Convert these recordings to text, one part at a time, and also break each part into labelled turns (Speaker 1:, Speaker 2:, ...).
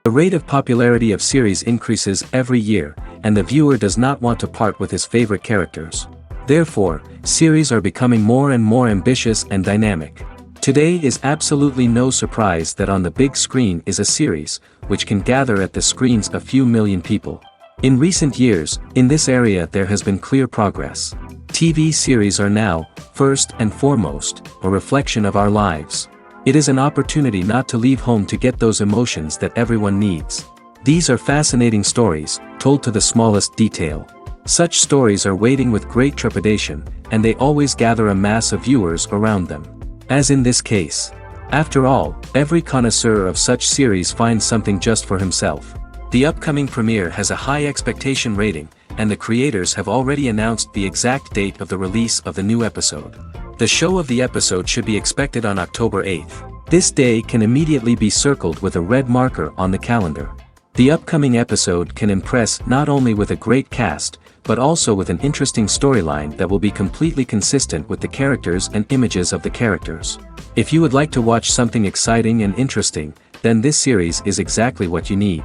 Speaker 1: The rate of popularity of series increases every year, and the viewer does not want to part with his favorite characters. Therefore, series are becoming more and more ambitious and dynamic. Today is absolutely no surprise that on the big screen is a series, which can gather at the screens a few million people. In recent years, in this area there has been clear progress. TV series are now, first and foremost, a reflection of our lives. It is an opportunity not to leave home to get those emotions that everyone needs. These are fascinating stories, told to the smallest detail. Such stories are waiting with great trepidation, and they always gather a mass of viewers around them. As in this case. After all, every connoisseur of such series finds something just for himself. The upcoming premiere has a high expectation rating, and the creators have already announced the exact date of the release of the new episode. The show of the episode should be expected on October 8th. This day can immediately be circled with a red marker on the calendar. The upcoming episode can impress not only with a great cast, but also with an interesting storyline that will be completely consistent with the characters and images of the characters. If you would like to watch something exciting and interesting, then this series is exactly what you need.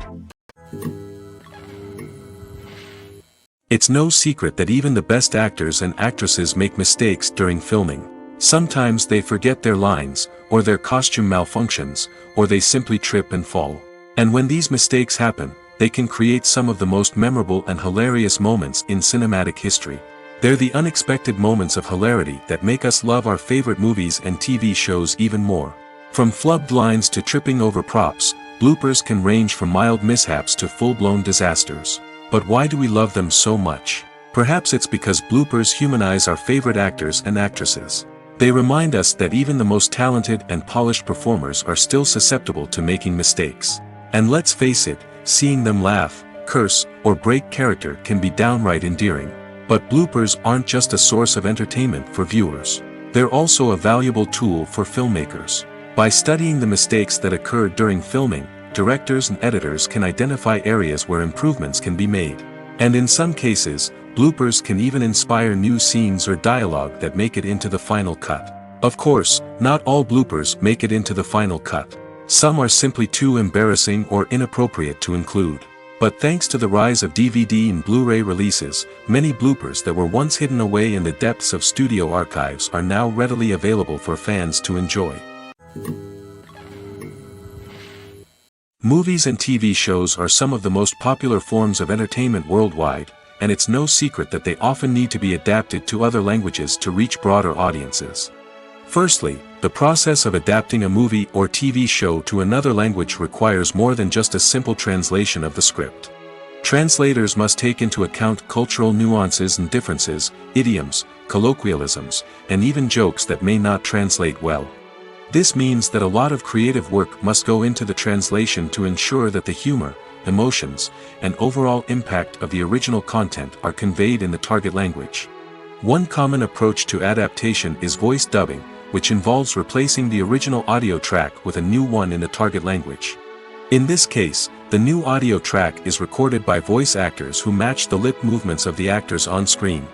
Speaker 1: It's no secret that even the best actors and actresses make mistakes during filming. Sometimes they forget their lines, or their costume malfunctions, or they simply trip and fall. And when these mistakes happen, they can create some of the most memorable and hilarious moments in cinematic history. They're the unexpected moments of hilarity that make us love our favorite movies and TV shows even more. From flubbed lines to tripping over props, bloopers can range from mild mishaps to full-blown disasters. But why do we love them so much? Perhaps it's because bloopers humanize our favorite actors and actresses. They remind us that even the most talented and polished performers are still susceptible to making mistakes. And let's face it, seeing them laugh, curse, or break character can be downright endearing. But bloopers aren't just a source of entertainment for viewers. They're also a valuable tool for filmmakers. By studying the mistakes that occurred during filming, directors and editors can identify areas where improvements can be made. And in some cases, bloopers can even inspire new scenes or dialogue that make it into the final cut. Of course, not all bloopers make it into the final cut. Some are simply too embarrassing or inappropriate to include. But thanks to the rise of DVD and Blu-ray releases, many bloopers that were once hidden away in the depths of studio archives are now readily available for fans to enjoy. Movies and TV shows are some of the most popular forms of entertainment worldwide, and it's no secret that they often need to be adapted to other languages to reach broader audiences. Firstly, the process of adapting a movie or TV show to another language requires more than just a simple translation of the script. Translators must take into account cultural nuances and differences, idioms, colloquialisms, and even jokes that may not translate well. This means that a lot of creative work must go into the translation to ensure that the humor, emotions, and overall impact of the original content are conveyed in the target language. One common approach to adaptation is voice dubbing, which involves replacing the original audio track with a new one in the target language. In this case, the new audio track is recorded by voice actors who match the lip movements of the actors on screen.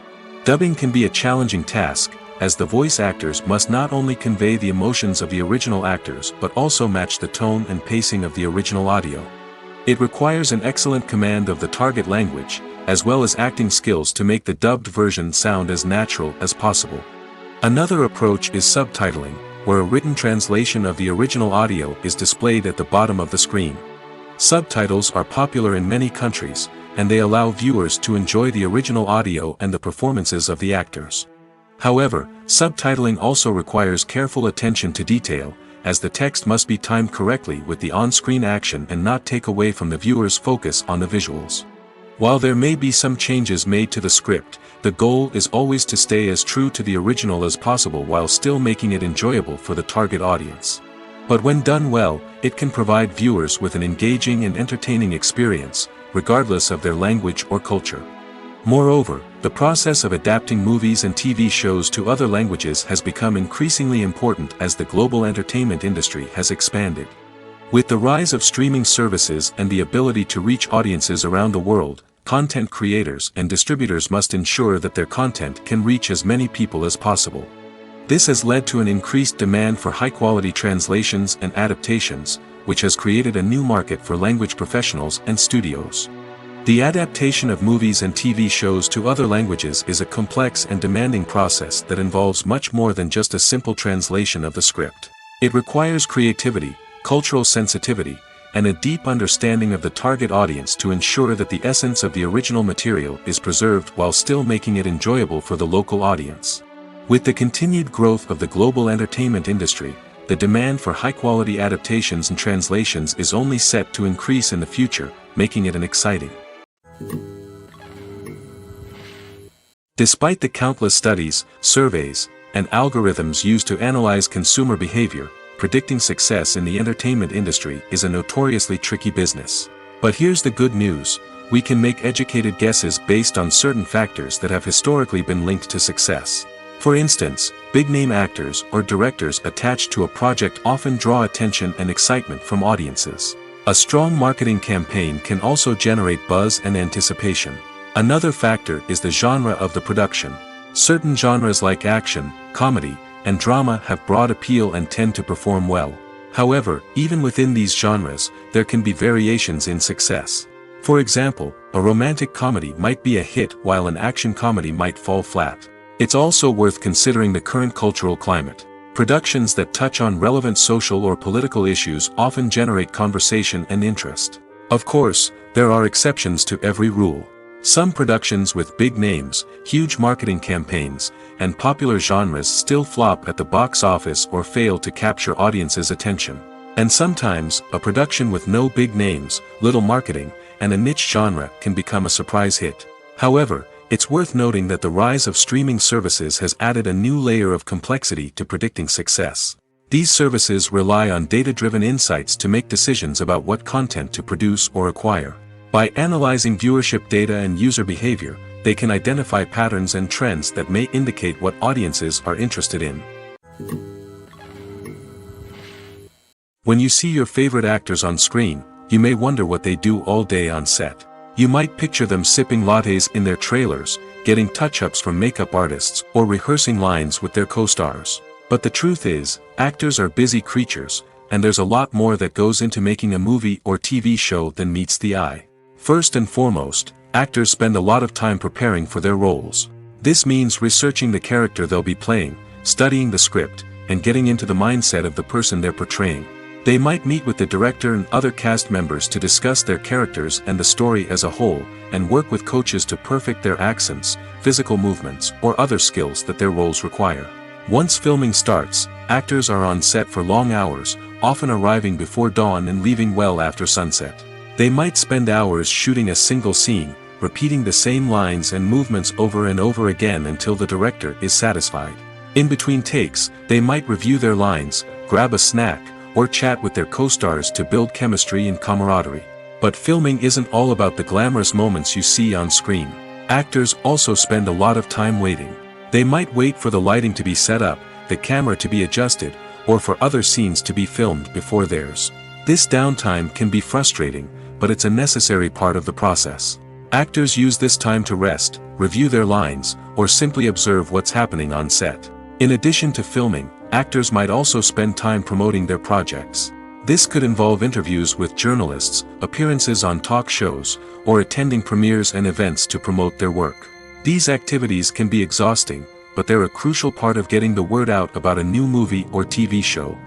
Speaker 1: Dubbing can be a challenging task, as the voice actors must not only convey the emotions of the original actors but also match the tone and pacing of the original audio. It requires an excellent command of the target language, as well as acting skills to make the dubbed version sound as natural as possible. Another approach is subtitling, where a written translation of the original audio is displayed at the bottom of the screen. Subtitles are popular in many countries, and they allow viewers to enjoy the original audio and the performances of the actors. However, subtitling also requires careful attention to detail, as the text must be timed correctly with the on-screen action and not take away from the viewer's focus on the visuals. While there may be some changes made to the script, the goal is always to stay as true to the original as possible while still making it enjoyable for the target audience. But when done well, it can provide viewers with an engaging and entertaining experience, regardless of their language or culture. Moreover, the process of adapting movies and TV shows to other languages has become increasingly important as the global entertainment industry has expanded. With the rise of streaming services and the ability to reach audiences around the world, content creators and distributors must ensure that their content can reach as many people as possible. This has led to an increased demand for high-quality translations and adaptations, which has created a new market for language professionals and studios. The adaptation of movies and TV shows to other languages is a complex and demanding process that involves much more than just a simple translation of the script. It requires creativity, cultural sensitivity, and a deep understanding of the target audience to ensure that the essence of the original material is preserved while still making it enjoyable for the local audience. With the continued growth of the global entertainment industry, the demand for high-quality adaptations and translations is only set to increase in the future, making it an exciting. Despite the countless studies, surveys, and algorithms used to analyze consumer behavior, predicting success in the entertainment industry is a notoriously tricky business. But here's the good news: we can make educated guesses based on certain factors that have historically been linked to success. For instance, big-name actors or directors attached to a project often draw attention and excitement from audiences. A strong marketing campaign can also generate buzz and anticipation. Another factor is the genre of the production. Certain genres like action, comedy, and drama have broad appeal and tend to perform well. However, even within these genres, there can be variations in success. For example, a romantic comedy might be a hit while an action comedy might fall flat. It's also worth considering the current cultural climate. Productions that touch on relevant social or political issues often generate conversation and interest. Of course, there are exceptions to every rule. Some productions with big names, huge marketing campaigns, and popular genres still flop at the box office or fail to capture audiences' attention. And sometimes, a production with no big names, little marketing, and a niche genre can become a surprise hit. However, it's worth noting that the rise of streaming services has added a new layer of complexity to predicting success. These services rely on data-driven insights to make decisions about what content to produce or acquire. By analyzing viewership data and user behavior, they can identify patterns and trends that may indicate what audiences are interested in. When you see your favorite actors on screen, you may wonder what they do all day on set. You might picture them sipping lattes in their trailers, getting touch-ups from makeup artists, or rehearsing lines with their co-stars. But the truth is, actors are busy creatures, and there's a lot more that goes into making a movie or TV show than meets the eye. First and foremost, actors spend a lot of time preparing for their roles. This means researching the character they'll be playing, studying the script, and getting into the mindset of the person they're portraying. They might meet with the director and other cast members to discuss their characters and the story as a whole, and work with coaches to perfect their accents, physical movements, or other skills that their roles require. Once filming starts, actors are on set for long hours, often arriving before dawn and leaving well after sunset. They might spend hours shooting a single scene, repeating the same lines and movements over and over again until the director is satisfied. In between takes, they might review their lines, grab a snack, or chat with their co-stars to build chemistry and camaraderie. But filming isn't all about the glamorous moments you see on screen. Actors also spend a lot of time waiting. They might wait for the lighting to be set up, the camera to be adjusted, or for other scenes to be filmed before theirs. This downtime can be frustrating, but it's a necessary part of the process. Actors use this time to rest, review their lines, or simply observe what's happening on set. In addition to filming, actors might also spend time promoting their projects. This could involve interviews with journalists, appearances on talk shows, or attending premieres and events to promote their work. These activities can be exhausting, but they're a crucial part of getting the word out about a new movie or TV show.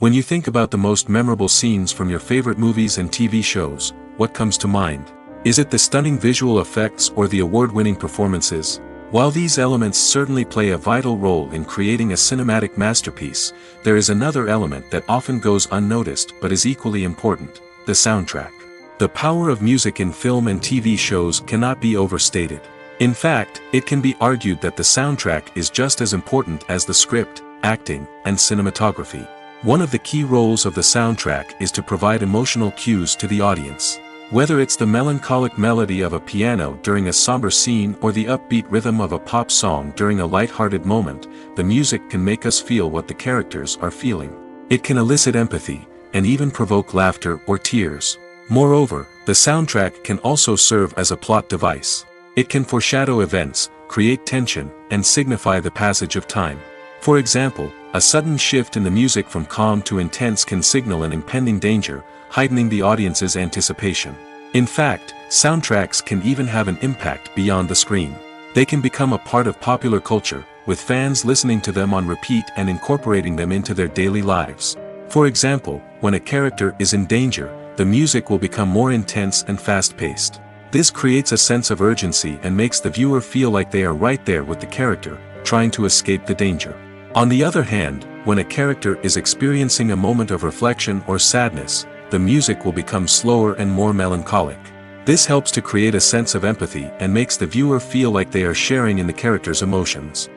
Speaker 1: When you think about the most memorable scenes from your favorite movies and TV shows, what comes to mind? Is it the stunning visual effects or the award-winning performances? While these elements certainly play a vital role in creating a cinematic masterpiece, there is another element that often goes unnoticed but is equally important: the soundtrack. The power of music in film and TV shows cannot be overstated. In fact, it can be argued that the soundtrack is just as important as the script, acting, and cinematography. One of the key roles of the soundtrack is to provide emotional cues to the audience. Whether it's the melancholic melody of a piano during a somber scene or the upbeat rhythm of a pop song during a light-hearted moment, the music can make us feel what the characters are feeling. It can elicit empathy, and even provoke laughter or tears. Moreover, the soundtrack can also serve as a plot device. It can foreshadow events, create tension, and signify the passage of time. For example, a sudden shift in the music from calm to intense can signal an impending danger, heightening the audience's anticipation. In fact, soundtracks can even have an impact beyond the screen. They can become a part of popular culture, with fans listening to them on repeat and incorporating them into their daily lives. For example, when a character is in danger, the music will become more intense and fast-paced. This creates a sense of urgency and makes the viewer feel like they are right there with the character, trying to escape the danger. On the other hand, when a character is experiencing a moment of reflection or sadness, the music will become slower and more melancholic. This helps to create a sense of empathy and makes the viewer feel like they are sharing in the character's emotions.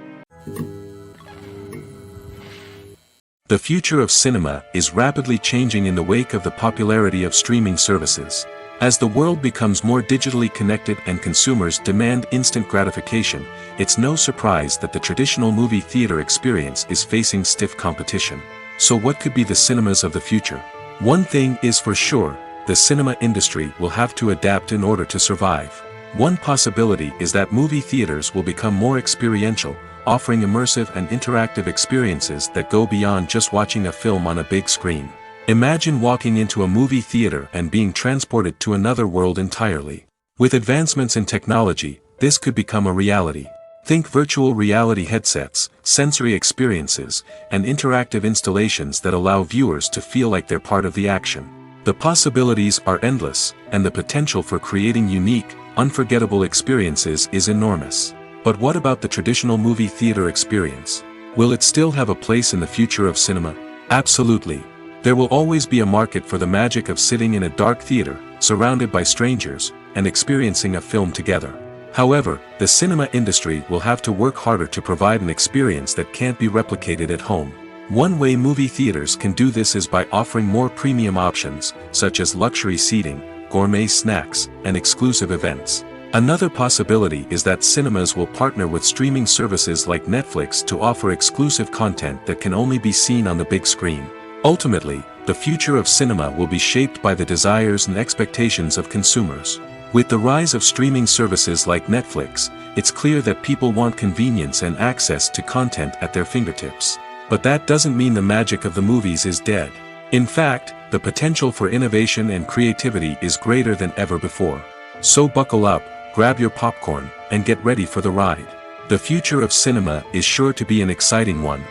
Speaker 1: The future of cinema is rapidly changing in the wake of the popularity of streaming services. As the world becomes more digitally connected and consumers demand instant gratification, it's no surprise that the traditional movie theater experience is facing stiff competition. So what could be the cinemas of the future? One thing is for sure, the cinema industry will have to adapt in order to survive. One possibility is that movie theaters will become more experiential, offering immersive and interactive experiences that go beyond just watching a film on a big screen. Imagine walking into a movie theater and being transported to another world entirely. With advancements in technology, this could become a reality. Think virtual reality headsets, sensory experiences, and interactive installations that allow viewers to feel like they're part of the action. The possibilities are endless, and the potential for creating unique, unforgettable experiences is enormous. But what about the traditional movie theater experience? Will it still have a place in the future of cinema? Absolutely. There will always be a market for the magic of sitting in a dark theater, surrounded by strangers, and experiencing a film together. However, the cinema industry will have to work harder to provide an experience that can't be replicated at home. One way movie theaters can do this is by offering more premium options, such as luxury seating, gourmet snacks, and exclusive events. Another possibility is that cinemas will partner with streaming services like Netflix to offer exclusive content that can only be seen on the big screen. Ultimately, the future of cinema will be shaped by the desires and expectations of consumers. With the rise of streaming services like Netflix, it's clear that people want convenience and access to content at their fingertips. But that doesn't mean the magic of the movies is dead. In fact, the potential for innovation and creativity is greater than ever before. So buckle up, grab your popcorn, and get ready for the ride. The future of cinema is sure to be an exciting one.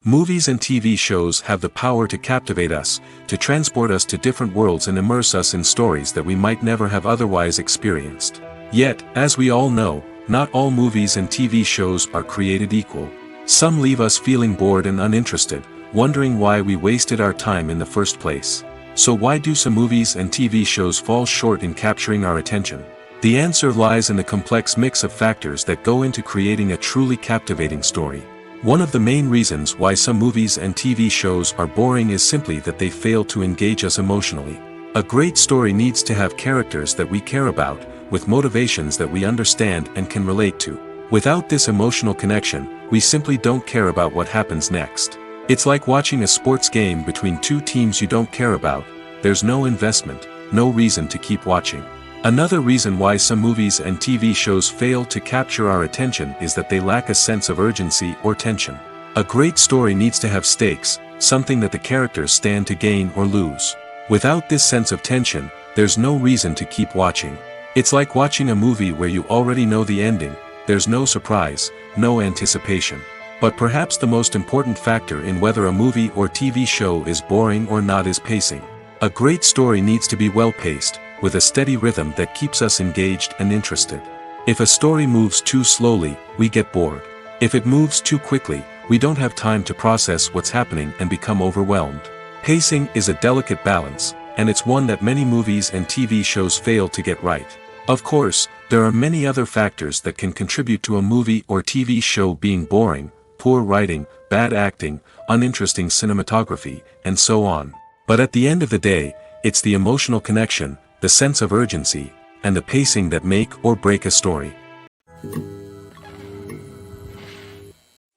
Speaker 1: Movies and TV shows have the power to captivate us, to transport us to different worlds and immerse us in stories that we might never have otherwise experienced. Yet, as we all know, not all movies and TV shows are created equal. Some leave us feeling bored and uninterested, wondering why we wasted our time in the first place. So why do some movies and TV shows fall short in capturing our attention? The answer lies in the complex mix of factors that go into creating a truly captivating story. One of the main reasons why some movies and TV shows are boring is simply that they fail to engage us emotionally. A great story needs to have characters that we care about, with motivations that we understand and can relate to. Without this emotional connection, we simply don't care about what happens next. It's like watching a sports game between two teams you don't care about. There's no investment, no reason to keep watching. Another reason why some movies and TV shows fail to capture our attention is that they lack a sense of urgency or tension. A great story needs to have stakes, something that the characters stand to gain or lose. Without this sense of tension, there's no reason to keep watching. It's like watching a movie where you already know the ending. There's no surprise, no anticipation. But perhaps the most important factor in whether a movie or TV show is boring or not is pacing. A great story needs to be well-paced, with a steady rhythm that keeps us engaged and interested. If a story moves too slowly, we get bored. If it moves too quickly, we don't have time to process what's happening and become overwhelmed. Pacing is a delicate balance, and it's one that many movies and TV shows fail to get right. Of course, there are many other factors that can contribute to a movie or TV show being boring: poor writing, bad acting, uninteresting cinematography, and so on. But at the end of the day, it's the emotional connection, the sense of urgency, and the pacing that make or break a story.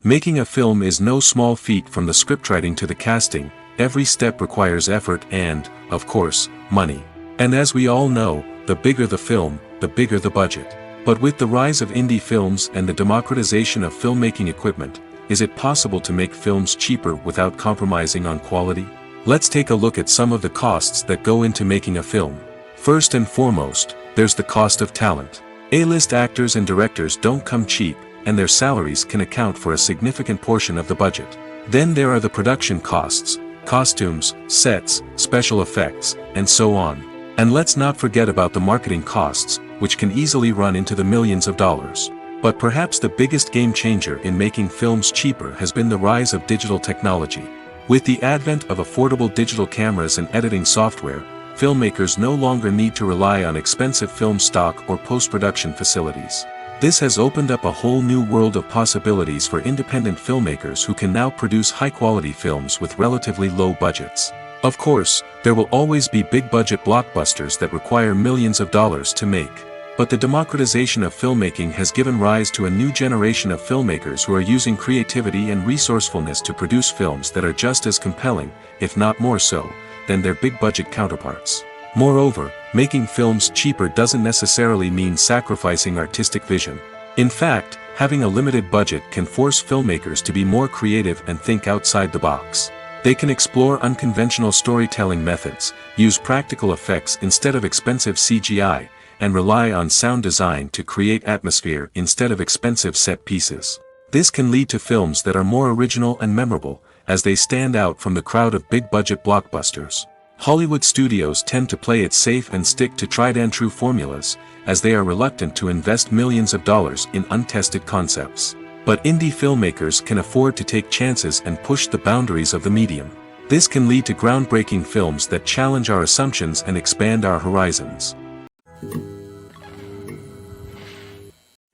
Speaker 1: Making a film is no small feat. From the scriptwriting to the casting, every step requires effort and, of course, money. And as we all know, the bigger the film, the bigger the budget. But with the rise of indie films and the democratization of filmmaking equipment, is it possible to make films cheaper without compromising on quality? Let's take a look at some of the costs that go into making a film. First and foremost, there's the cost of talent. A-list actors and directors don't come cheap, and their salaries can account for a significant portion of the budget. Then there are the production costs, costumes, sets, special effects, and so on. And let's not forget about the marketing costs, which can easily run into the millions of dollars. But perhaps the biggest game changer in making films cheaper has been the rise of digital technology. With the advent of affordable digital cameras and editing software, filmmakers no longer need to rely on expensive film stock or post-production facilities. This has opened up a whole new world of possibilities for independent filmmakers who can now produce high-quality films with relatively low budgets. Of course, there will always be big-budget blockbusters that require millions of dollars to make. But the democratization of filmmaking has given rise to a new generation of filmmakers who are using creativity and resourcefulness to produce films that are just as compelling, if not more so, than their big-budget counterparts. Moreover, making films cheaper doesn't necessarily mean sacrificing artistic vision. In fact, having a limited budget can force filmmakers to be more creative and think outside the box. They can explore unconventional storytelling methods, use practical effects instead of expensive CGI, and rely on sound design to create atmosphere instead of expensive set pieces. This can lead to films that are more original and memorable, as they stand out from the crowd of big-budget blockbusters. Hollywood studios tend to play it safe and stick to tried-and-true formulas, as they are reluctant to invest millions of dollars in untested concepts. But indie filmmakers can afford to take chances and push the boundaries of the medium. This can lead to groundbreaking films that challenge our assumptions and expand our horizons.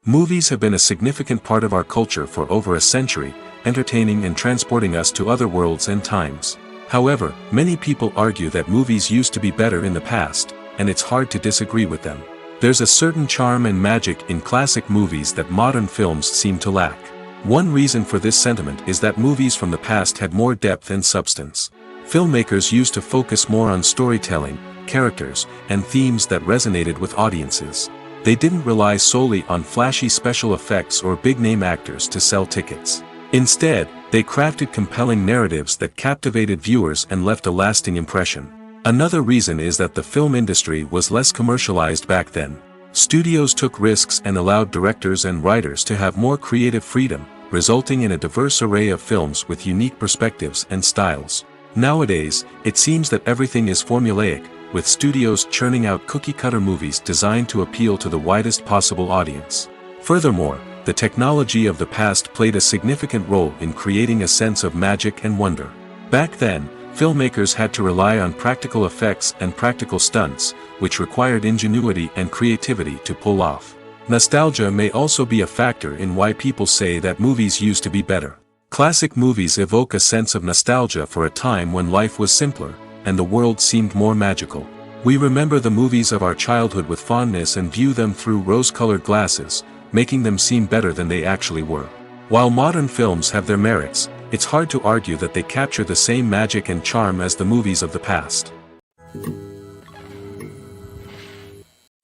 Speaker 1: Movies have been a significant part of our culture for over a century, entertaining and transporting us to other worlds and times. However, many people argue that movies used to be better in the past, and it's hard to disagree with them. There's a certain charm and magic in classic movies that modern films seem to lack. One reason for this sentiment is that movies from the past had more depth and substance. Filmmakers used to focus more on storytelling, characters, and themes that resonated with audiences. They didn't rely solely on flashy special effects or big-name actors to sell tickets. Instead, they crafted compelling narratives that captivated viewers and left a lasting impression. Another reason is that the film industry was less commercialized back then. Studios took risks and allowed directors and writers to have more creative freedom, resulting in a diverse array of films with unique perspectives and styles. Nowadays, it seems that everything is formulaic, with studios churning out cookie-cutter movies designed to appeal to the widest possible audience. Furthermore, the technology of the past played a significant role in creating a sense of magic and wonder. Back then, filmmakers had to rely on practical effects and practical stunts, which required ingenuity and creativity to pull off. Nostalgia may also be a factor in why people say that movies used to be better. Classic movies evoke a sense of nostalgia for a time when life was simpler, and the world seemed more magical. We remember the movies of our childhood with fondness and view them through rose-colored glasses, making them seem better than they actually were. While modern films have their merits, it's hard to argue that they capture the same magic and charm as the movies of the past.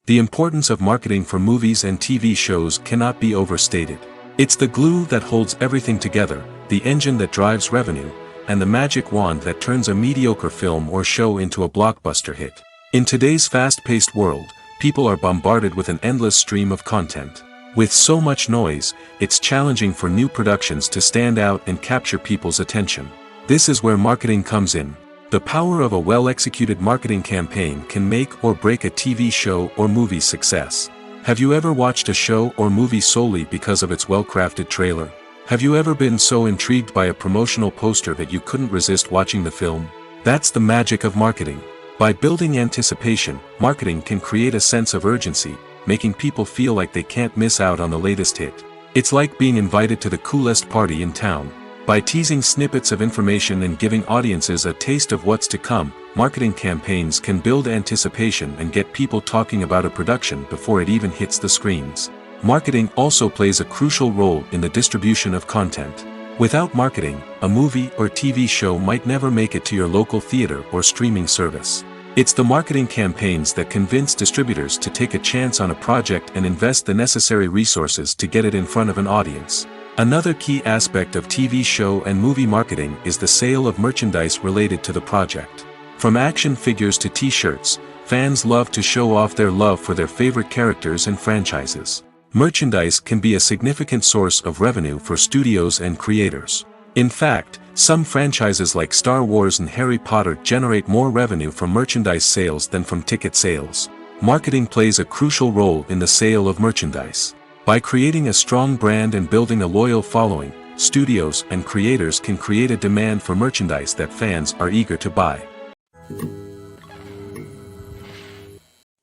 Speaker 1: The importance of marketing for movies and TV shows cannot be overstated. It's the glue that holds everything together, the engine that drives revenue, and the magic wand that turns a mediocre film or show into a blockbuster hit. In today's fast-paced world, people are bombarded with an endless stream of content. With so much noise, it's challenging for new productions to stand out and capture people's attention. This is where marketing comes in. The power of a well-executed marketing campaign can make or break a TV show or movie's success. Have you ever watched a show or movie solely because of its well-crafted trailer? Have you ever been so intrigued by a promotional poster that you couldn't resist watching the film? That's the magic of marketing. By building anticipation, marketing can create a sense of urgency, making people feel like they can't miss out on the latest hit. It's like being invited to the coolest party in town. By teasing snippets of information and giving audiences a taste of what's to come, marketing campaigns can build anticipation and get people talking about a production before it even hits the screens. Marketing also plays a crucial role in the distribution of content. Without marketing, a movie or TV show might never make it to your local theater or streaming service. It's the marketing campaigns that convince distributors to take a chance on a project and invest the necessary resources to get it in front of an audience. Another key aspect of TV show and movie marketing is the sale of merchandise related to the project. From action figures to t-shirts, fans love to show off their love for their favorite characters and franchises. Merchandise can be a significant source of revenue for studios and creators. In fact, some franchises like Star Wars and Harry Potter generate more revenue from merchandise sales than from ticket sales. Marketing plays a crucial role in the sale of merchandise. By creating a strong brand and building a loyal following, studios and creators can create a demand for merchandise that fans are eager to buy.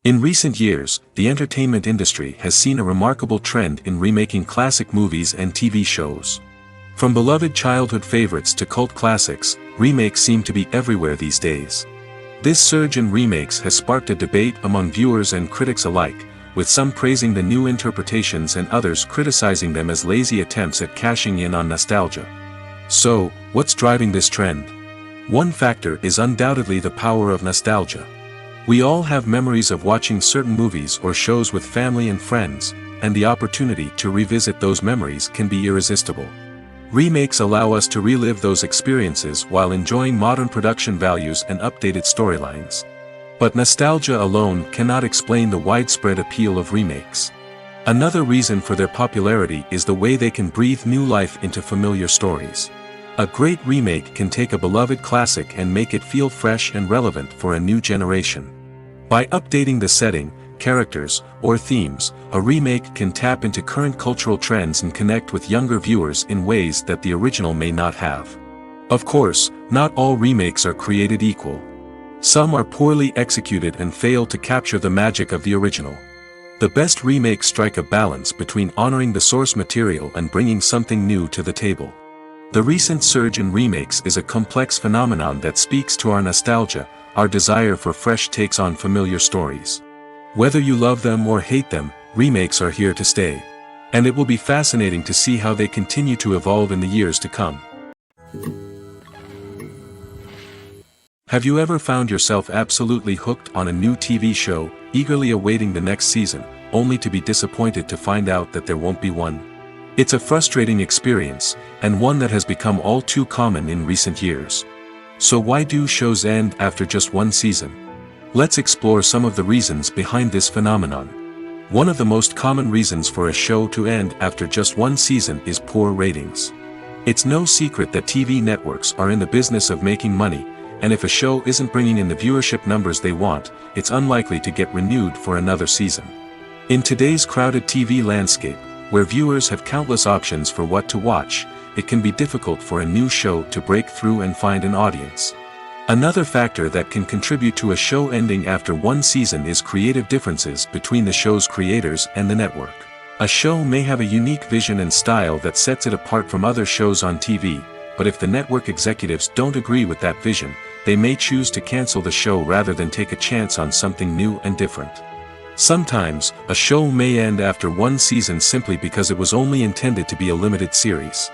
Speaker 1: In recent years, the entertainment industry has seen a remarkable trend in remaking classic movies and TV shows. From beloved childhood favorites to cult classics, remakes seem to be everywhere these days. This surge in remakes has sparked a debate among viewers and critics alike, with some praising the new interpretations and others criticizing them as lazy attempts at cashing in on nostalgia. So, what's driving this trend? One factor is undoubtedly the power of nostalgia. We all have memories of watching certain movies or shows with family and friends, and the opportunity to revisit those memories can be irresistible. Remakes allow us to relive those experiences while enjoying modern production values and updated storylines. But nostalgia alone cannot explain the widespread appeal of remakes. Another reason for their popularity is the way they can breathe new life into familiar stories. A great remake can take a beloved classic and make it feel fresh and relevant for a new generation. By updating the setting, characters, or themes, a remake can tap into current cultural trends and connect with younger viewers in ways that the original may not have. Of course, not all remakes are created equal. Some are poorly executed and fail to capture the magic of the original. The best remakes strike a balance between honoring the source material and bringing something new to the table. The recent surge in remakes is a complex phenomenon that speaks to our nostalgia, our desire for fresh takes on familiar stories. Whether you love them or hate them, remakes are here to stay. And it will be fascinating to see how they continue to evolve in the years to come. Have you ever found yourself absolutely hooked on a new TV show, eagerly awaiting the next season, only to be disappointed to find out that there won't be one? It's a frustrating experience, and one that has become all too common in recent years. So why do shows end after just one season? Let's explore some of the reasons behind this phenomenon. One of the most common reasons for a show to end after just one season is poor ratings. It's no secret that TV networks are in the business of making money, and if a show isn't bringing in the viewership numbers they want, it's unlikely to get renewed for another season. In today's crowded TV landscape, where viewers have countless options for what to watch, it can be difficult for a new show to break through and find an audience. Another factor that can contribute to a show ending after one season is creative differences between the show's creators and the network. A show may have a unique vision and style that sets it apart from other shows on TV, but if the network executives don't agree with that vision, they may choose to cancel the show rather than take a chance on something new and different. Sometimes, a show may end after one season simply because it was only intended to be a limited series.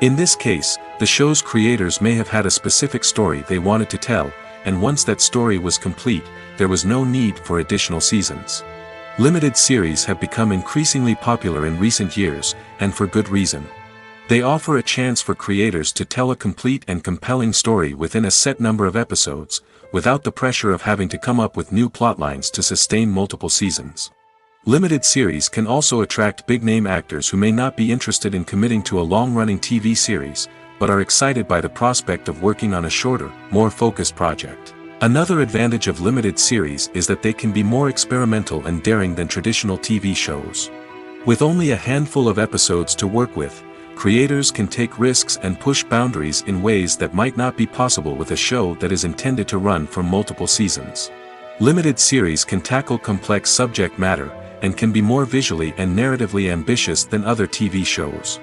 Speaker 1: In this case, the show's creators may have had a specific story they wanted to tell, and once that story was complete, there was no need for additional seasons. Limited series have become increasingly popular in recent years, and for good reason. They offer a chance for creators to tell a complete and compelling story within a set number of episodes, without the pressure of having to come up with new plotlines to sustain multiple seasons. Limited series can also attract big-name actors who may not be interested in committing to a long-running TV series, but are excited by the prospect of working on a shorter, more focused project. Another advantage of limited series is that they can be more experimental and daring than traditional TV shows. With only a handful of episodes to work with, creators can take risks and push boundaries in ways that might not be possible with a show that is intended to run for multiple seasons. Limited series can tackle complex subject matter, and can be more visually and narratively ambitious than other TV shows.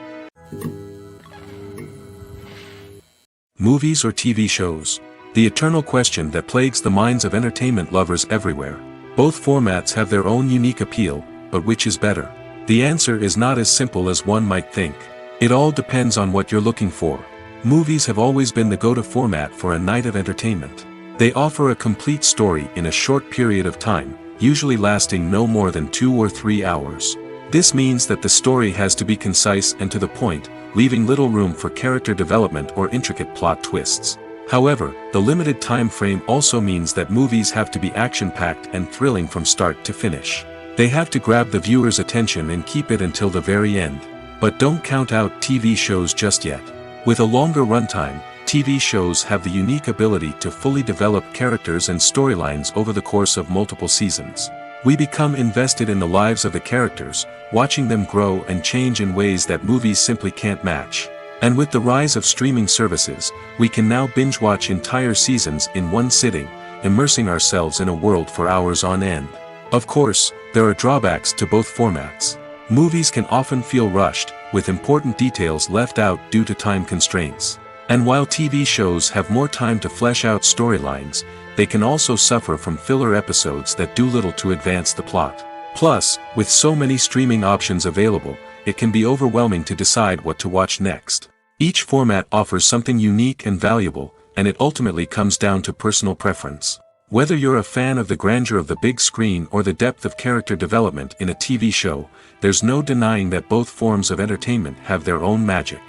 Speaker 1: Movies or TV shows? The eternal question that plagues the minds of entertainment lovers everywhere. Both formats have their own unique appeal, but which is better? The answer is not as simple as one might think. It all depends on what you're looking for. Movies have always been the go-to format for a night of entertainment. They offer a complete story in a short period of time, usually lasting no more than 2 or 3 hours. This means that the story has to be concise and to the point, leaving little room for character development or intricate plot twists. However, the limited time frame also means that movies have to be action-packed and thrilling from start to finish. They have to grab the viewer's attention and keep it until the very end. But don't count out TV shows just yet. With a longer runtime, TV shows have the unique ability to fully develop characters and storylines over the course of multiple seasons. We become invested in the lives of the characters, watching them grow and change in ways that movies simply can't match. And with the rise of streaming services, we can now binge-watch entire seasons in one sitting, immersing ourselves in a world for hours on end. Of course, there are drawbacks to both formats. Movies can often feel rushed, with important details left out due to time constraints. And while TV shows have more time to flesh out storylines, they can also suffer from filler episodes that do little to advance the plot. Plus, with so many streaming options available, it can be overwhelming to decide what to watch next. Each format offers something unique and valuable, and it ultimately comes down to personal preference. Whether you're a fan of the grandeur of the big screen or the depth of character development in a TV show, there's no denying that both forms of entertainment have their own magic.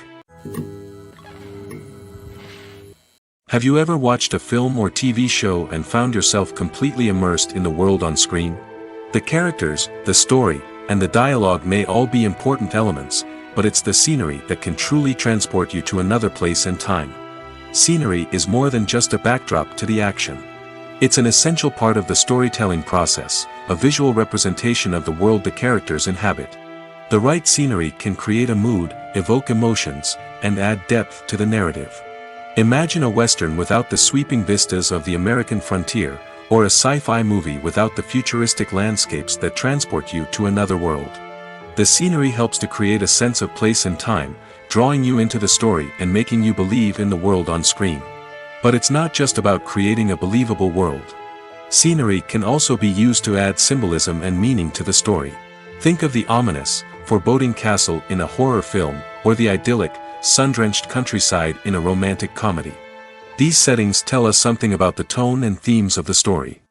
Speaker 1: Have you ever watched a film or TV show and found yourself completely immersed in the world on screen? The characters, the story, and the dialogue may all be important elements, but it's the scenery that can truly transport you to another place and time. Scenery is more than just a backdrop to the action. It's an essential part of the storytelling process, a visual representation of the world the characters inhabit. The right scenery can create a mood, evoke emotions, and add depth to the narrative. Imagine a Western without the sweeping vistas of the American frontier, or a sci-fi movie without the futuristic landscapes that transport you to another world. The scenery helps to create a sense of place and time, drawing you into the story and making you believe in the world on screen. But it's not just about creating a believable world. Scenery can also be used to add symbolism and meaning to the story. Think of the ominous, foreboding castle in a horror film, or the idyllic, sun-drenched countryside in a romantic comedy. These settings tell us something about the tone and themes of the story.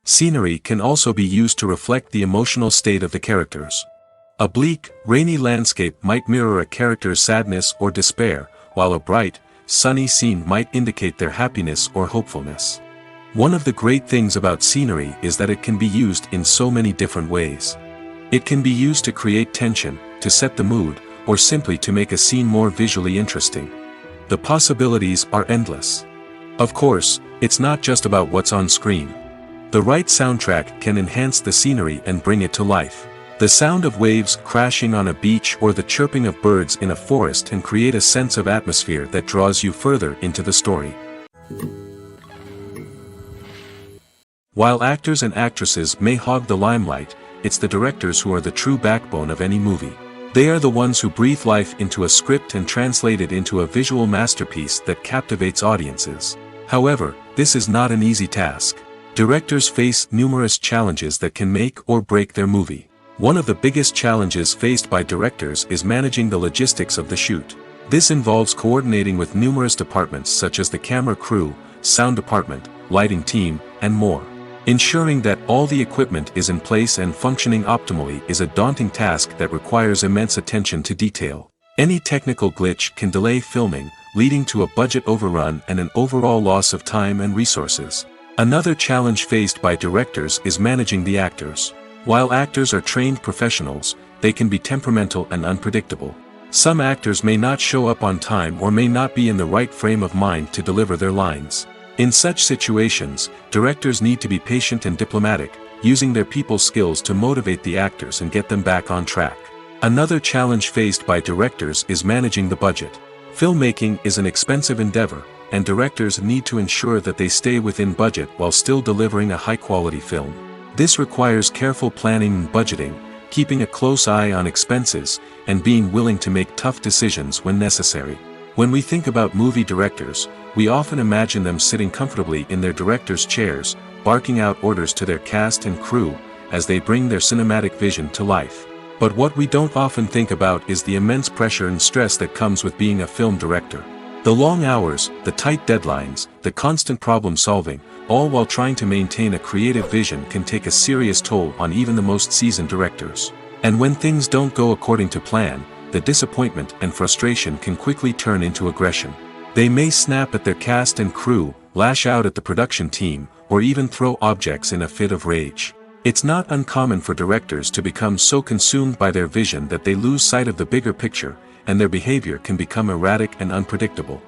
Speaker 1: Scenery can also be used to reflect the emotional state of the characters. A bleak, rainy landscape might mirror a character's sadness or despair, while a bright, sunny scene might indicate their happiness or hopefulness. One of the great things about scenery is that it can be used in so many different ways. It can be used to create tension, to set the mood, or simply to make a scene more visually interesting. The possibilities are endless. Of course, it's not just about what's on screen. The right soundtrack can enhance the scenery and bring it to life. The sound of waves crashing on a beach or the chirping of birds in a forest can create a sense of atmosphere that draws you further into the story. While actors and actresses may hog the limelight, it's the directors who are the true backbone of any movie. They are the ones who breathe life into a script and translate it into a visual masterpiece that captivates audiences. However, this is not an easy task. Directors face numerous challenges that can make or break their movie. One of the biggest challenges faced by directors is managing the logistics of the shoot. This involves coordinating with numerous departments such as the camera crew, sound department, lighting team, and more. Ensuring that all the equipment is in place and functioning optimally is a daunting task that requires immense attention to detail. Any technical glitch can delay filming, leading to a budget overrun and an overall loss of time and resources. Another challenge faced by directors is managing the actors. While actors are trained professionals, they can be temperamental and unpredictable. Some actors may not show up on time or may not be in the right frame of mind to deliver their lines. In such situations, directors need to be patient and diplomatic, using their people skills to motivate the actors and get them back on track. Another challenge faced by directors is managing the budget. Filmmaking is an expensive endeavor, and directors need to ensure that they stay within budget while still delivering a high-quality film. This requires careful planning and budgeting, keeping a close eye on expenses, and being willing to make tough decisions when necessary. When we think about movie directors, we often imagine them sitting comfortably in their director's chairs, barking out orders to their cast and crew, as they bring their cinematic vision to life. But what we don't often think about is the immense pressure and stress that comes with being a film director. The long hours, the tight deadlines, the constant problem solving, all while trying to maintain a creative vision can take a serious toll on even the most seasoned directors. And when things don't go according to plan, the disappointment and frustration can quickly turn into aggression. They may snap at their cast and crew, lash out at the production team, or even throw objects in a fit of rage. It's not uncommon for directors to become so consumed by their vision that they lose sight of the bigger picture, and their behavior can become erratic and unpredictable.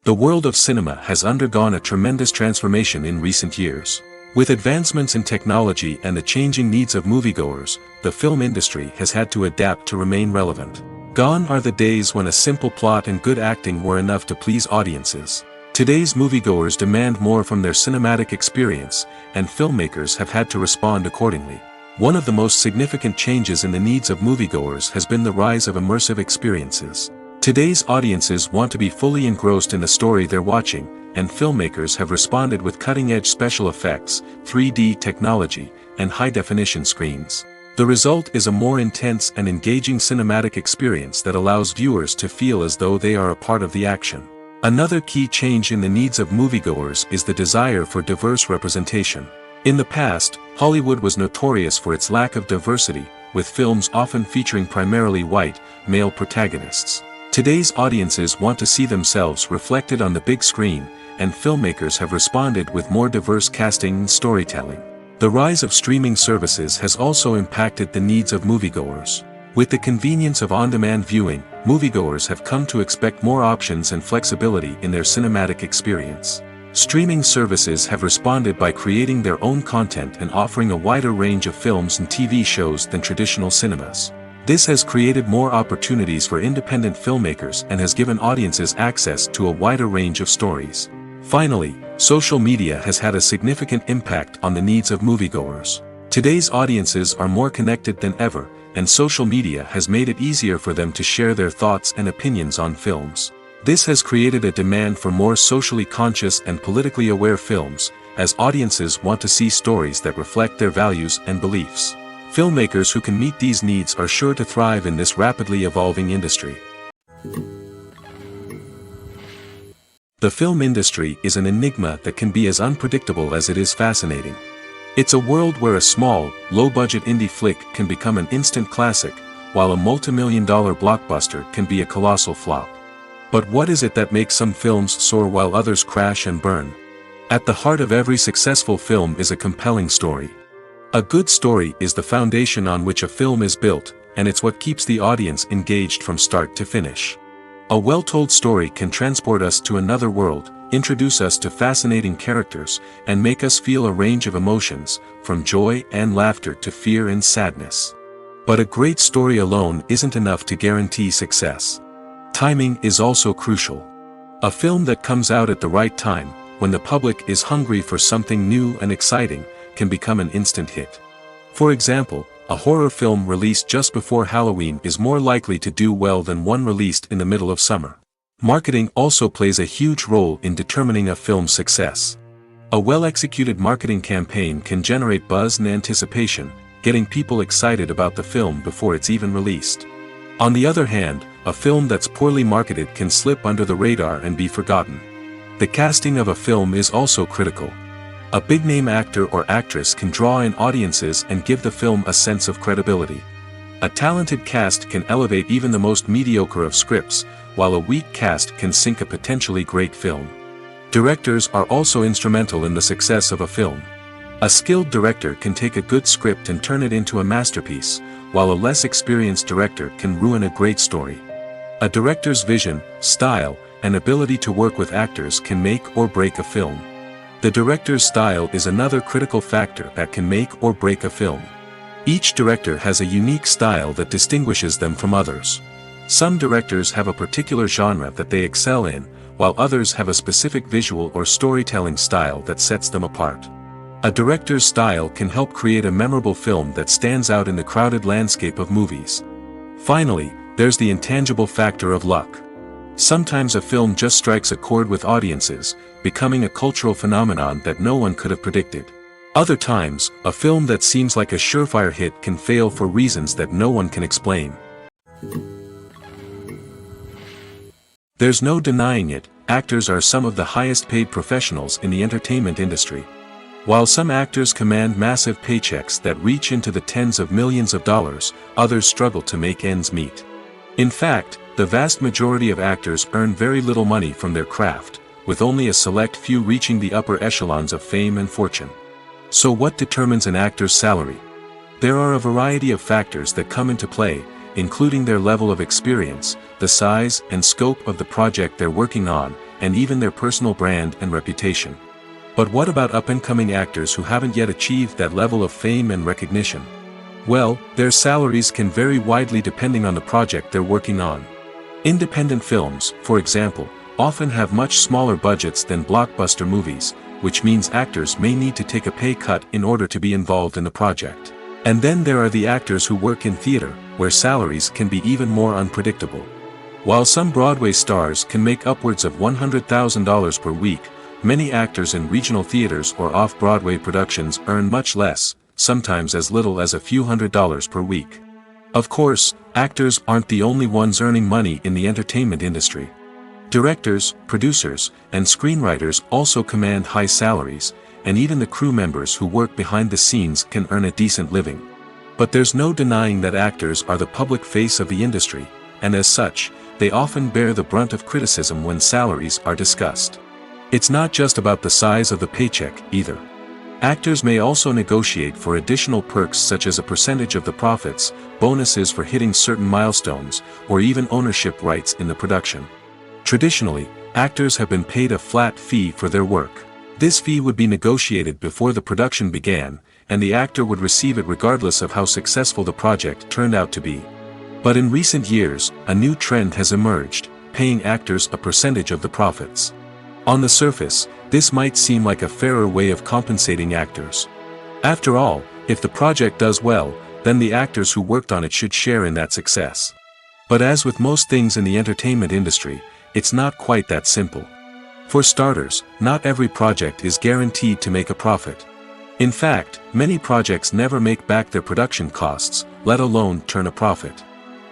Speaker 1: The world of cinema has undergone a tremendous transformation in recent years. With advancements in technology and the changing needs of moviegoers, the film industry has had to adapt to remain relevant. Gone are the days when a simple plot and good acting were enough to please audiences. Today's moviegoers demand more from their cinematic experience, and filmmakers have had to respond accordingly. One of the most significant changes in the needs of moviegoers has been the rise of immersive experiences. Today's audiences want to be fully engrossed in the story they're watching, and filmmakers have responded with cutting-edge special effects, 3D technology, and high-definition screens. The result is a more intense and engaging cinematic experience that allows viewers to feel as though they are a part of the action. Another key change in the needs of moviegoers is the desire for diverse representation. In the past, Hollywood was notorious for its lack of diversity, with films often featuring primarily white, male protagonists. Today's audiences want to see themselves reflected on the big screen, and filmmakers have responded with more diverse casting and storytelling. The rise of streaming services has also impacted the needs of moviegoers. With the convenience of on-demand viewing, moviegoers have come to expect more options and flexibility in their cinematic experience. Streaming services have responded by creating their own content and offering a wider range of films and TV shows than traditional cinemas. This has created more opportunities for independent filmmakers and has given audiences access to a wider range of stories. Finally, social media has had a significant impact on the needs of moviegoers. Today's audiences are more connected than ever, and social media has made it easier for them to share their thoughts and opinions on films. This has created a demand for more socially conscious and politically aware films, as audiences want to see stories that reflect their values and beliefs. Filmmakers who can meet these needs are sure to thrive in this rapidly evolving industry. The film industry is an enigma that can be as unpredictable as it is fascinating. It's a world where a small, low-budget indie flick can become an instant classic, while a multi-million-dollar blockbuster can be a colossal flop. But what is it that makes some films soar while others crash and burn? At the heart of every successful film is a compelling story. A good story is the foundation on which a film is built, and it's what keeps the audience engaged from start to finish. A well-told story can transport us to another world, introduce us to fascinating characters, and make us feel a range of emotions, from joy and laughter to fear and sadness. But a great story alone isn't enough to guarantee success. Timing is also crucial. A film that comes out at the right time, when the public is hungry for something new and exciting, can become an instant hit. For example, a horror film released just before Halloween is more likely to do well than one released in the middle of summer. Marketing also plays a huge role in determining a film's success. A well-executed marketing campaign can generate buzz and anticipation, getting people excited about the film before it's even released. On the other hand, a film that's poorly marketed can slip under the radar and be forgotten. The casting of a film is also critical. A big-name actor or actress can draw in audiences and give the film a sense of credibility. A talented cast can elevate even the most mediocre of scripts, while a weak cast can sink a potentially great film. Directors are also instrumental in the success of a film. A skilled director can take a good script and turn it into a masterpiece, while a less experienced director can ruin a great story. A director's vision, style, and ability to work with actors can make or break a film. The director's style is another critical factor that can make or break a film. Each director has a unique style that distinguishes them from others. Some directors have a particular genre that they excel in, while others have a specific visual or storytelling style that sets them apart. A director's style can help create a memorable film that stands out in the crowded landscape of movies. Finally, there's the intangible factor of luck. Sometimes a film just strikes a chord with audiences, becoming a cultural phenomenon that no one could have predicted. Other times, a film that seems like a surefire hit can fail for reasons that no one can explain. There's no denying it, actors are some of the highest paid professionals in the entertainment industry. While some actors command massive paychecks that reach into the tens of millions of dollars, others struggle to make ends meet. In fact, the vast majority of actors earn very little money from their craft, with only a select few reaching the upper echelons of fame and fortune. So what determines an actor's salary? There are a variety of factors that come into play, including their level of experience, the size and scope of the project they're working on, and even their personal brand and reputation. But what about up-and-coming actors who haven't yet achieved that level of fame and recognition? Well, their salaries can vary widely depending on the project they're working on. Independent films, for example, often have much smaller budgets than blockbuster movies, which means actors may need to take a pay cut in order to be involved in the project. And then there are the actors who work in theater, where salaries can be even more unpredictable. While some Broadway stars can make upwards of $100,000 per week, many actors in regional theaters or off-Broadway productions earn much less, sometimes as little as a few $100s per week. Of course, actors aren't the only ones earning money in the entertainment industry. Directors, producers, and screenwriters also command high salaries, and even the crew members who work behind the scenes can earn a decent living. But there's no denying that actors are the public face of the industry, and as such, they often bear the brunt of criticism when salaries are discussed. It's not just about the size of the paycheck, either. Actors may also negotiate for additional perks such as a percentage of the profits, bonuses for hitting certain milestones, or even ownership rights in the production. Traditionally, actors have been paid a flat fee for their work. This fee would be negotiated before the production began, and the actor would receive it regardless of how successful the project turned out to be. But in recent years, a new trend has emerged, paying actors a percentage of the profits. On the surface, this might seem like a fairer way of compensating actors. After all, if the project does well, then the actors who worked on it should share in that success. But as with most things in the entertainment industry, it's not quite that simple. For starters, not every project is guaranteed to make a profit. In fact, many projects never make back their production costs, let alone turn a profit.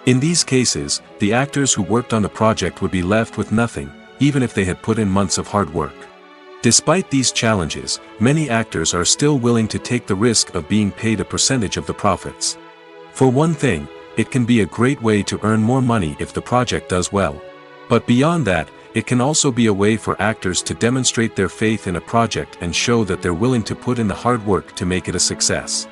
Speaker 1: In these cases, the actors who worked on the project would be left with nothing, even if they had put in months of hard work. Despite these challenges, many actors are still willing to take the risk of being paid a percentage of the profits. For one thing, it can be a great way to earn more money if the project does well. But beyond that, it can also be a way for actors to demonstrate their faith in a project and show that they're willing to put in the hard work to make it a success.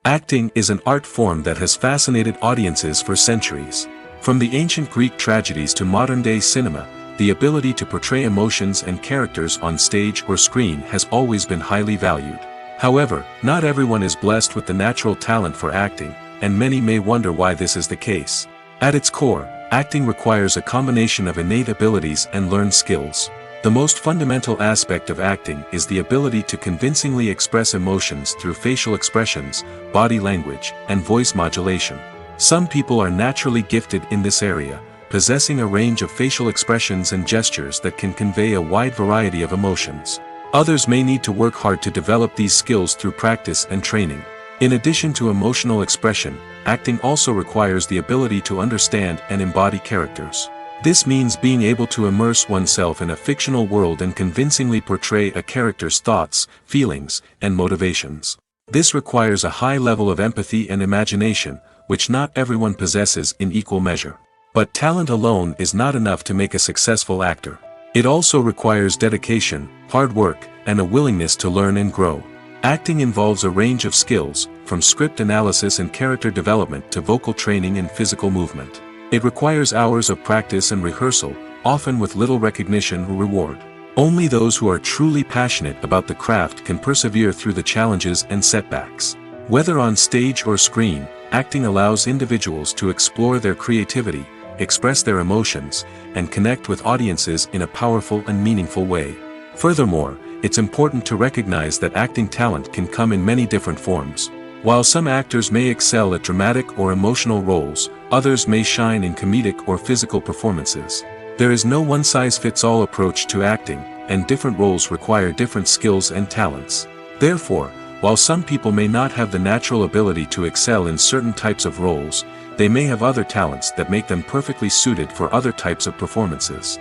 Speaker 1: Acting is an art form that has fascinated audiences for centuries. From the ancient Greek tragedies to modern-day cinema, the ability to portray emotions and characters on stage or screen has always been highly valued. However, not everyone is blessed with the natural talent for acting, and many may wonder why this is the case. At its core, acting requires a combination of innate abilities and learned skills. The most fundamental aspect of acting is the ability to convincingly express emotions through facial expressions, body language, and voice modulation. Some people are naturally gifted in this area, possessing a range of facial expressions and gestures that can convey a wide variety of emotions. Others may need to work hard to develop these skills through practice and training. In addition to emotional expression, acting also requires the ability to understand and embody characters. This means being able to immerse oneself in a fictional world and convincingly portray a character's thoughts, feelings, and motivations. This requires a high level of empathy and imagination, which not everyone possesses in equal measure. But talent alone is not enough to make a successful actor. It also requires dedication, hard work, and a willingness to learn and grow. Acting involves a range of skills, from script analysis and character development to vocal training and physical movement. It requires hours of practice and rehearsal, often with little recognition or reward. Only those who are truly passionate about the craft can persevere through the challenges and setbacks. Whether on stage or screen, acting allows individuals to explore their creativity, express their emotions, and connect with audiences in a powerful and meaningful way. Furthermore, it's important to recognize that acting talent can come in many different forms. While some actors may excel at dramatic or emotional roles, others may shine in comedic or physical performances. There is no one-size-fits-all approach to acting, and different roles require different skills and talents. Therefore, while some people may not have the natural ability to excel in certain types of roles, they may have other talents that make them perfectly suited for other types of performances.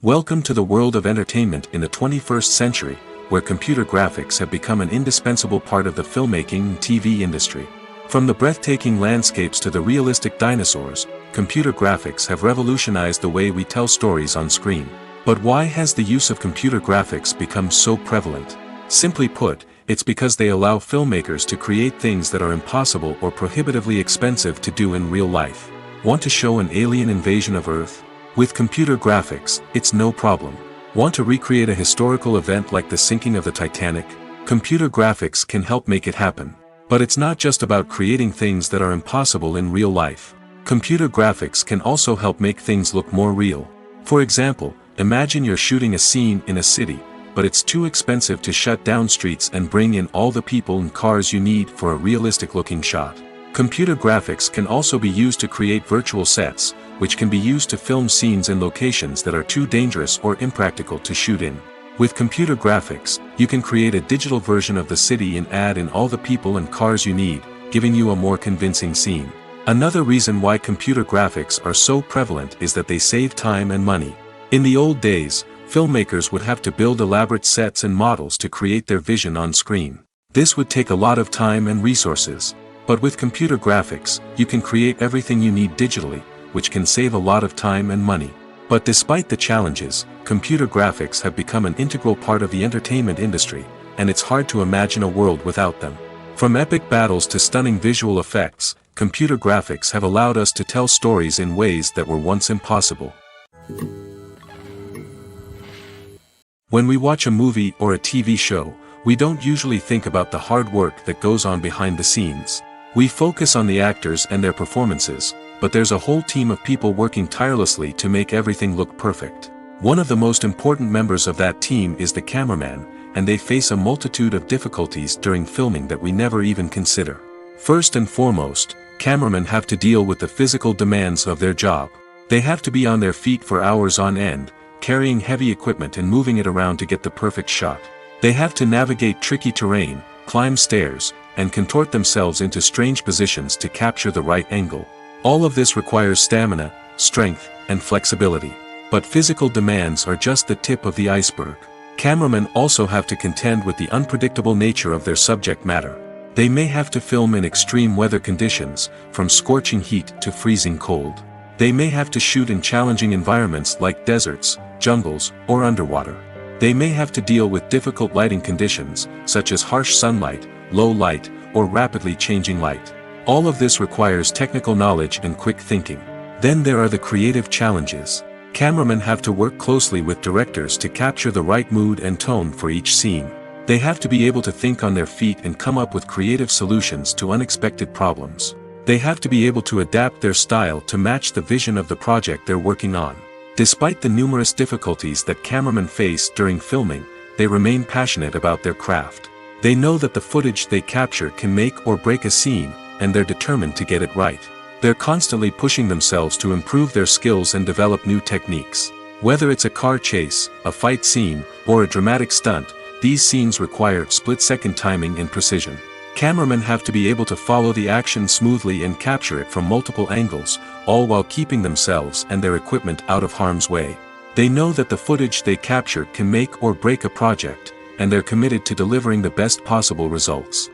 Speaker 1: Welcome to the world of entertainment in the 21st century, where computer graphics have become an indispensable part of the filmmaking and TV industry. From the breathtaking landscapes to the realistic dinosaurs, computer graphics have revolutionized the way we tell stories on screen. But why has the use of computer graphics become so prevalent? Simply put, it's because they allow filmmakers to create things that are impossible or prohibitively expensive to do in real life. Want to show an alien invasion of Earth? With computer graphics, it's no problem. Want to recreate a historical event like the sinking of the Titanic? Computer graphics can help make it happen. But it's not just about creating things that are impossible in real life. Computer graphics can also help make things look more real. For example, imagine you're shooting a scene in a city, but it's too expensive to shut down streets and bring in all the people and cars you need for a realistic-looking shot. Computer graphics can also be used to create virtual sets, which can be used to film scenes in locations that are too dangerous or impractical to shoot in. With computer graphics, you can create a digital version of the city and add in all the people and cars you need, giving you a more convincing scene. Another reason why computer graphics are so prevalent is that they save time and money. In the old days, filmmakers would have to build elaborate sets and models to create their vision on screen. This would take a lot of time and resources. But with computer graphics, you can create everything you need digitally, which can save a lot of time and money. But despite the challenges, computer graphics have become an integral part of the entertainment industry, and it's hard to imagine a world without them. From epic battles to stunning visual effects, computer graphics have allowed us to tell stories in ways that were once impossible. When we watch a movie or a TV show, we don't usually think about the hard work that goes on behind the scenes. We focus on the actors and their performances, but there's a whole team of people working tirelessly to make everything look perfect. One of the most important members of that team is the cameraman, and they face a multitude of difficulties during filming that we never even consider. First and foremost, cameramen have to deal with the physical demands of their job. They have to be on their feet for hours on end, carrying heavy equipment and moving it around to get the perfect shot. They have to navigate tricky terrain, climb stairs, and contort themselves into strange positions to capture the right angle. All of this requires stamina, strength, and flexibility. But physical demands are just the tip of the iceberg. Cameramen also have to contend with the unpredictable nature of their subject matter. They may have to film in extreme weather conditions, from scorching heat to freezing cold. They may have to shoot in challenging environments like deserts, jungles, or underwater. They may have to deal with difficult lighting conditions, such as harsh sunlight, low light, or rapidly changing light. All of this requires technical knowledge and quick thinking. Then there are the creative challenges. Cameramen have to work closely with directors to capture the right mood and tone for each scene. They have to be able to think on their feet and come up with creative solutions to unexpected problems. They have to be able to adapt their style to match the vision of the project they're working on. Despite the numerous difficulties that cameramen face during filming, they remain passionate about their craft. They know that the footage they capture can make or break a scene, and they're determined to get it right. They're constantly pushing themselves to improve their skills and develop new techniques. Whether it's a car chase, a fight scene, or a dramatic stunt, these scenes require split-second timing and precision. Cameramen have to be able to follow the action smoothly and capture it from multiple angles, all while keeping themselves and their equipment out of harm's way. They know that the footage they capture can make or break a project, and they're committed to delivering the best possible results.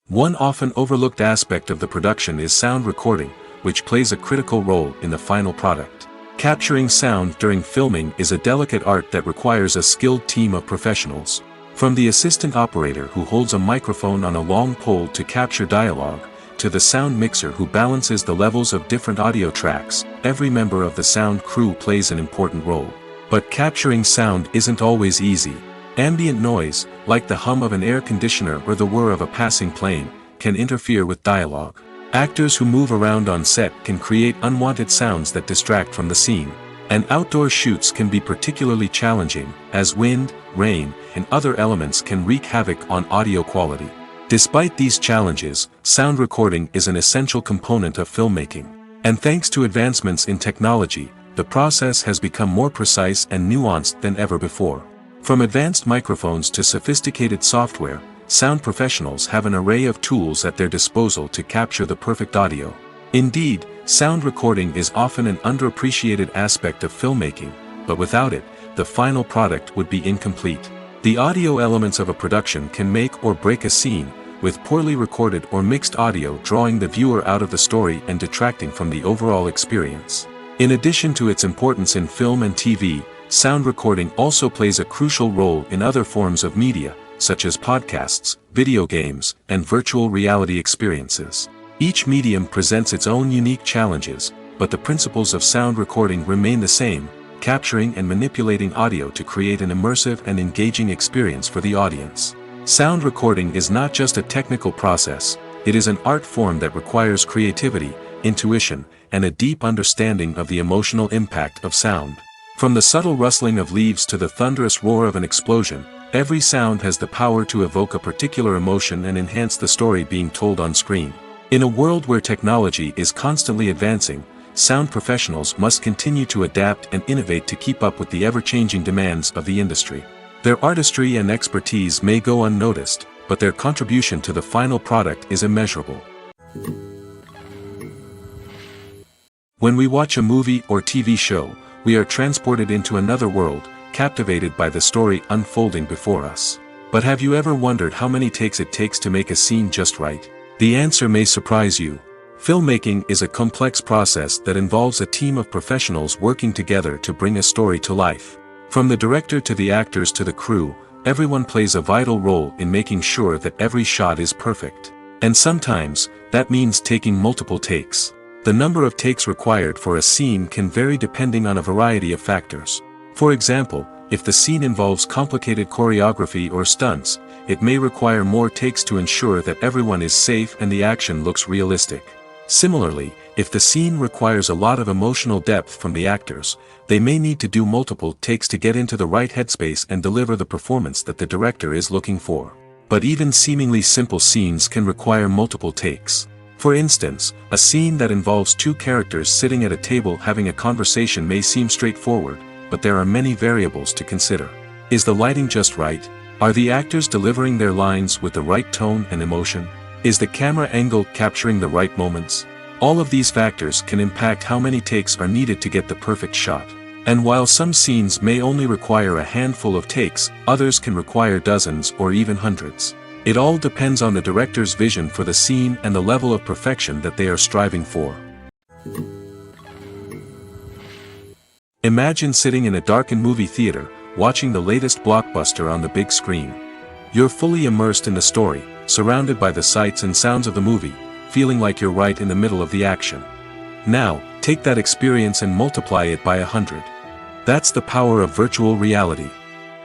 Speaker 1: One often overlooked aspect of the production is sound recording, which plays a critical role in the final product. Capturing sound during filming is a delicate art that requires a skilled team of professionals. From the assistant operator who holds a microphone on a long pole to capture dialogue, to the sound mixer who balances the levels of different audio tracks, every member of the sound crew plays an important role. But capturing sound isn't always easy. Ambient noise, like the hum of an air conditioner or the whir of a passing plane, can interfere with dialogue. Actors who move around on set can create unwanted sounds that distract from the scene. And outdoor shoots can be particularly challenging, as wind, rain, and other elements can wreak havoc on audio quality. Despite these challenges, sound recording is an essential component of filmmaking. And thanks to advancements in technology, the process has become more precise and nuanced than ever before. From advanced microphones to sophisticated software, sound professionals have an array of tools at their disposal to capture the perfect audio. Indeed, sound recording is often an underappreciated aspect of filmmaking, but without it, the final product would be incomplete. The audio elements of a production can make or break a scene, with poorly recorded or mixed audio drawing the viewer out of the story and detracting from the overall experience. In addition to its importance in film and TV, sound recording also plays a crucial role in other forms of media, such as podcasts, video games, and virtual reality experiences. Each medium presents its own unique challenges, but the principles of sound recording remain the same, capturing and manipulating audio to create an immersive and engaging experience for the audience. Sound recording is not just a technical process, it is an art form that requires creativity, intuition, and a deep understanding of the emotional impact of sound. From the subtle rustling of leaves to the thunderous roar of an explosion, every sound has the power to evoke a particular emotion and enhance the story being told on screen. In a world where technology is constantly advancing, sound professionals must continue to adapt and innovate to keep up with the ever-changing demands of the industry. Their artistry and expertise may go unnoticed, but their contribution to the final product is immeasurable. When we watch a movie or TV show, we are transported into another world, captivated by the story unfolding before us. But have you ever wondered how many takes it takes to make a scene just right? The answer may surprise you. Filmmaking is a complex process that involves a team of professionals working together to bring a story to life. From the director to the actors to the crew, everyone plays a vital role in making sure that every shot is perfect. And sometimes, that means taking multiple takes. The number of takes required for a scene can vary depending on a variety of factors. For example, if the scene involves complicated choreography or stunts, it may require more takes to ensure that everyone is safe and the action looks realistic. Similarly, if the scene requires a lot of emotional depth from the actors, they may need to do multiple takes to get into the right headspace and deliver the performance that the director is looking for. But even seemingly simple scenes can require multiple takes. For instance, a scene that involves two characters sitting at a table having a conversation may seem straightforward, but there are many variables to consider. Is the lighting just right? Are the actors delivering their lines with the right tone and emotion? Is the camera angle capturing the right moments? All of these factors can impact how many takes are needed to get the perfect shot. And while some scenes may only require a handful of takes, others can require dozens or even hundreds. It all depends on the director's vision for the scene and the level of perfection that they are striving for. Imagine sitting in a darkened movie theater, watching the latest blockbuster on the big screen. You're fully immersed in the story, surrounded by the sights and sounds of the movie, feeling like you're right in the middle of the action. Now, take that experience and multiply it by 100. That's the power of virtual reality.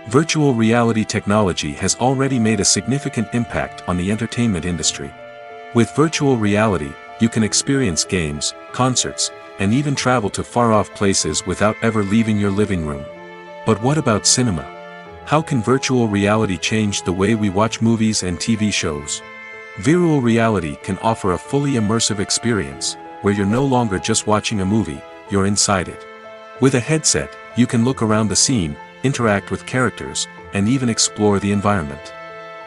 Speaker 1: Virtual reality technology has already made a significant impact on the entertainment industry. With virtual reality, you can experience games, concerts, and even travel to far-off places without ever leaving your living room. But what about cinema? How can virtual reality change the way we watch movies and TV shows? Virtual reality can offer a fully immersive experience, where you're no longer just watching a movie, you're inside it. With a headset, you can look around the scene, interact with characters, and even explore the environment.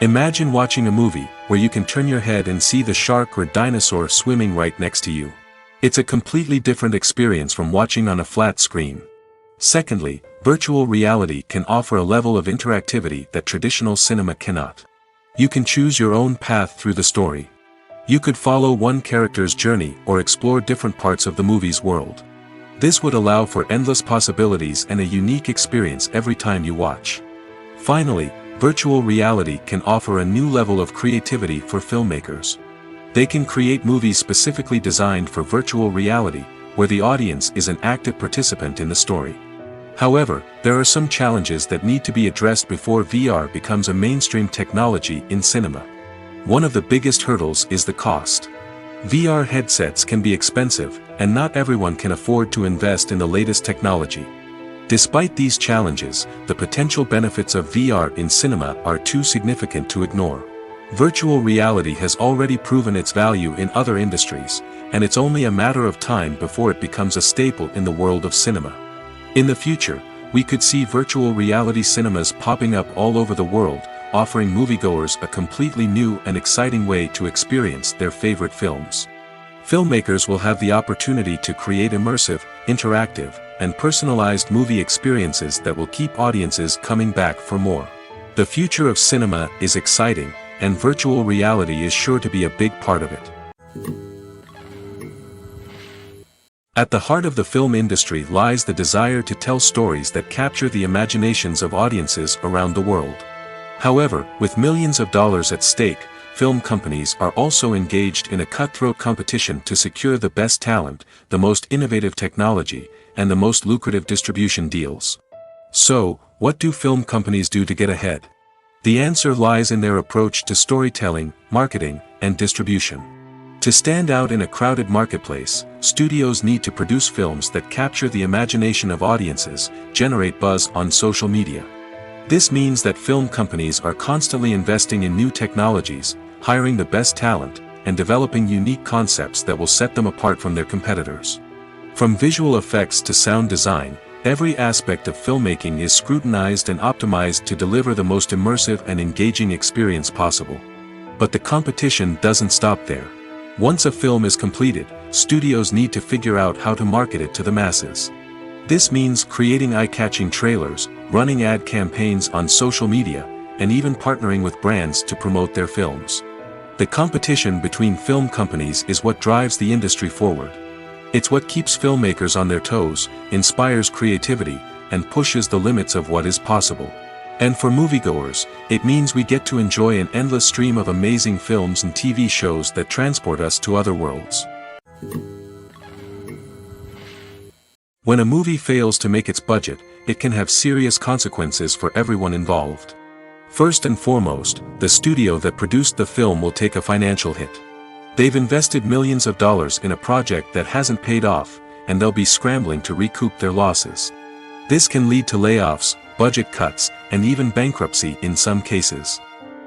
Speaker 1: Imagine watching a movie, where you can turn your head and see the shark or dinosaur swimming right next to you. It's a completely different experience from watching on a flat screen. Secondly, virtual reality can offer a level of interactivity that traditional cinema cannot. You can choose your own path through the story. You could follow one character's journey or explore different parts of the movie's world. This would allow for endless possibilities and a unique experience every time you watch. Finally, virtual reality can offer a new level of creativity for filmmakers. They can create movies specifically designed for virtual reality, where the audience is an active participant in the story. However, there are some challenges that need to be addressed before VR becomes a mainstream technology in cinema. One of the biggest hurdles is the cost. VR headsets can be expensive, and not everyone can afford to invest in the latest technology. Despite these challenges, the potential benefits of VR in cinema are too significant to ignore. Virtual reality has already proven its value in other industries, and it's only a matter of time before it becomes a staple in the world of cinema. In the future, We could see virtual reality cinemas popping up all over the world, offering moviegoers a completely new and exciting way to experience their favorite films. Filmmakers will have the opportunity to create immersive, interactive, and personalized movie experiences that will keep audiences coming back for more. The future of cinema is exciting, and virtual reality is sure to be a big part of it. At the heart of the film industry lies the desire to tell stories that capture the imaginations of audiences around the world. However, with millions of dollars at stake, film companies are also engaged in a cutthroat competition to secure the best talent, the most innovative technology, and the most lucrative distribution deals. So, what do film companies do to get ahead? The answer lies in their approach to storytelling, marketing, and distribution. To stand out in a crowded marketplace, studios need to produce films that capture the imagination of audiences, generate buzz on social media. This means that film companies are constantly investing in new technologies, hiring the best talent, and developing unique concepts that will set them apart from their competitors. From visual effects to sound design, every aspect of filmmaking is scrutinized and optimized to deliver the most immersive and engaging experience possible. But the competition doesn't stop there. Once a film is completed, studios need to figure out how to market it to the masses. This means creating eye-catching trailers, running ad campaigns on social media, and even partnering with brands to promote their films. The competition between film companies is what drives the industry forward. It's what keeps filmmakers on their toes, inspires creativity, and pushes the limits of what is possible. And for moviegoers, it means we get to enjoy an endless stream of amazing films and TV shows that transport us to other worlds. When a movie fails to make its budget, it can have serious consequences for everyone involved. First and foremost, the studio that produced the film will take a financial hit. They've invested millions of dollars in a project that hasn't paid off, and they'll be scrambling to recoup their losses. This can lead to layoffs, budget cuts, and even bankruptcy in some cases.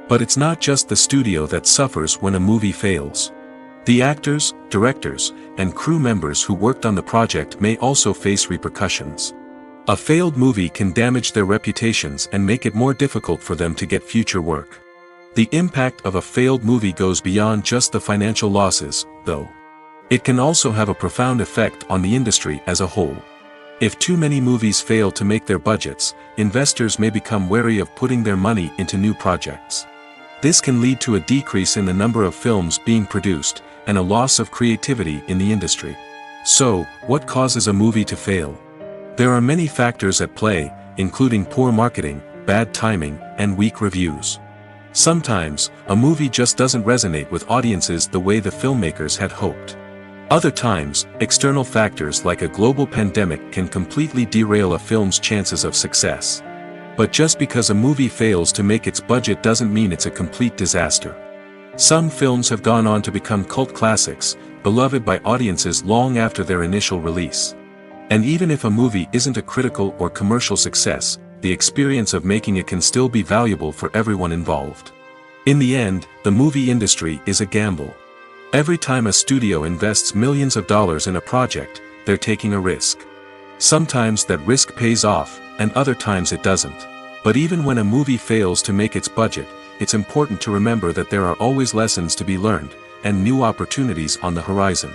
Speaker 1: But it's not just the studio that suffers when a movie fails. The actors, directors, and crew members who worked on the project may also face repercussions. A failed movie can damage their reputations and make it more difficult for them to get future work. The impact of a failed movie goes beyond just the financial losses, though. It can also have a profound effect on the industry as a whole. If too many movies fail to make their budgets, investors may become wary of putting their money into new projects. This can lead to a decrease in the number of films being produced, and a loss of creativity in the industry. So, what causes a movie to fail? There are many factors at play, including poor marketing, bad timing, and weak reviews. Sometimes, a movie just doesn't resonate with audiences the way the filmmakers had hoped. Other times, external factors like a global pandemic can completely derail a film's chances of success. But just because a movie fails to make its budget doesn't mean it's a complete disaster. Some films have gone on to become cult classics, beloved by audiences long after their initial release. And even if a movie isn't a critical or commercial success, the experience of making it can still be valuable for everyone involved. In the end, the movie industry is a gamble. Every time a studio invests millions of dollars in a project, they're taking a risk. Sometimes that risk pays off, and other times it doesn't. But even when a movie fails to make its budget, it's important to remember that there are always lessons to be learned, and new opportunities on the horizon.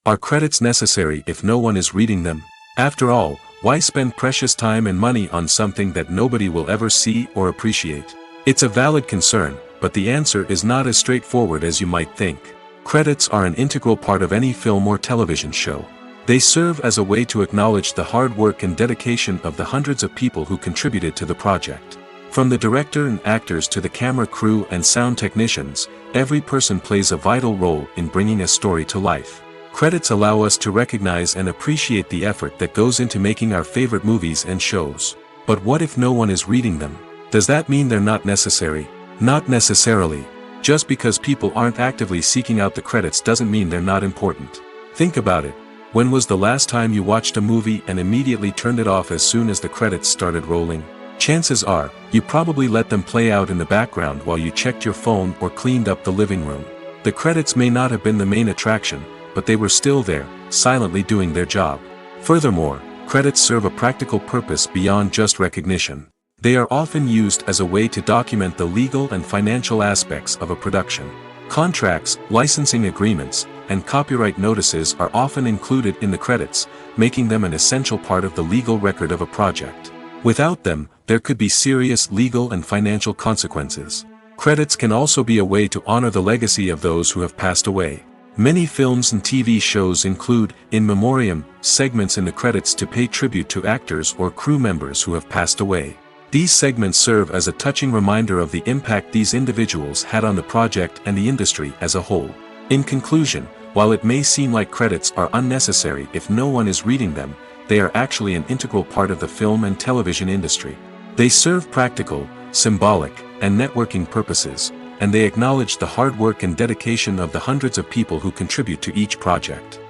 Speaker 1: Are credits necessary if no one is reading them? After all, why spend precious time and money on something that nobody will ever see or appreciate? It's a valid concern, but the answer is not as straightforward as you might think. Credits are an integral part of any film or television show. They serve as a way to acknowledge the hard work and dedication of the hundreds of people who contributed to the project. From the director and actors to the camera crew and sound technicians, every person plays a vital role in bringing a story to life. Credits allow us to recognize and appreciate the effort that goes into making our favorite movies and shows. But what if no one is reading them? Does that mean they're not necessary? Not necessarily. Just because people aren't actively seeking out the credits doesn't mean they're not important. Think about it. When was the last time you watched a movie and immediately turned it off as soon as the credits started rolling? Chances are, you probably let them play out in the background while you checked your phone or cleaned up the living room. The credits may not have been the main attraction, but they were still there, silently doing their job. Furthermore, credits serve a practical purpose beyond just recognition. They are often used as a way to document the legal and financial aspects of a production. Contracts, licensing agreements, and copyright notices are often included in the credits, making them an essential part of the legal record of a project. Without them, there could be serious legal and financial consequences. Credits can also be a way to honor the legacy of those who have passed away. Many films and TV shows include, in memoriam, segments in the credits to pay tribute to actors or crew members who have passed away. These segments serve as a touching reminder of the impact these individuals had on the project and the industry as a whole. In conclusion, while it may seem like credits are unnecessary if no one is reading them, they are actually an integral part of the film and television industry. They serve practical, symbolic, and networking purposes, and they acknowledge the hard work and dedication of the hundreds of people who contribute to each project.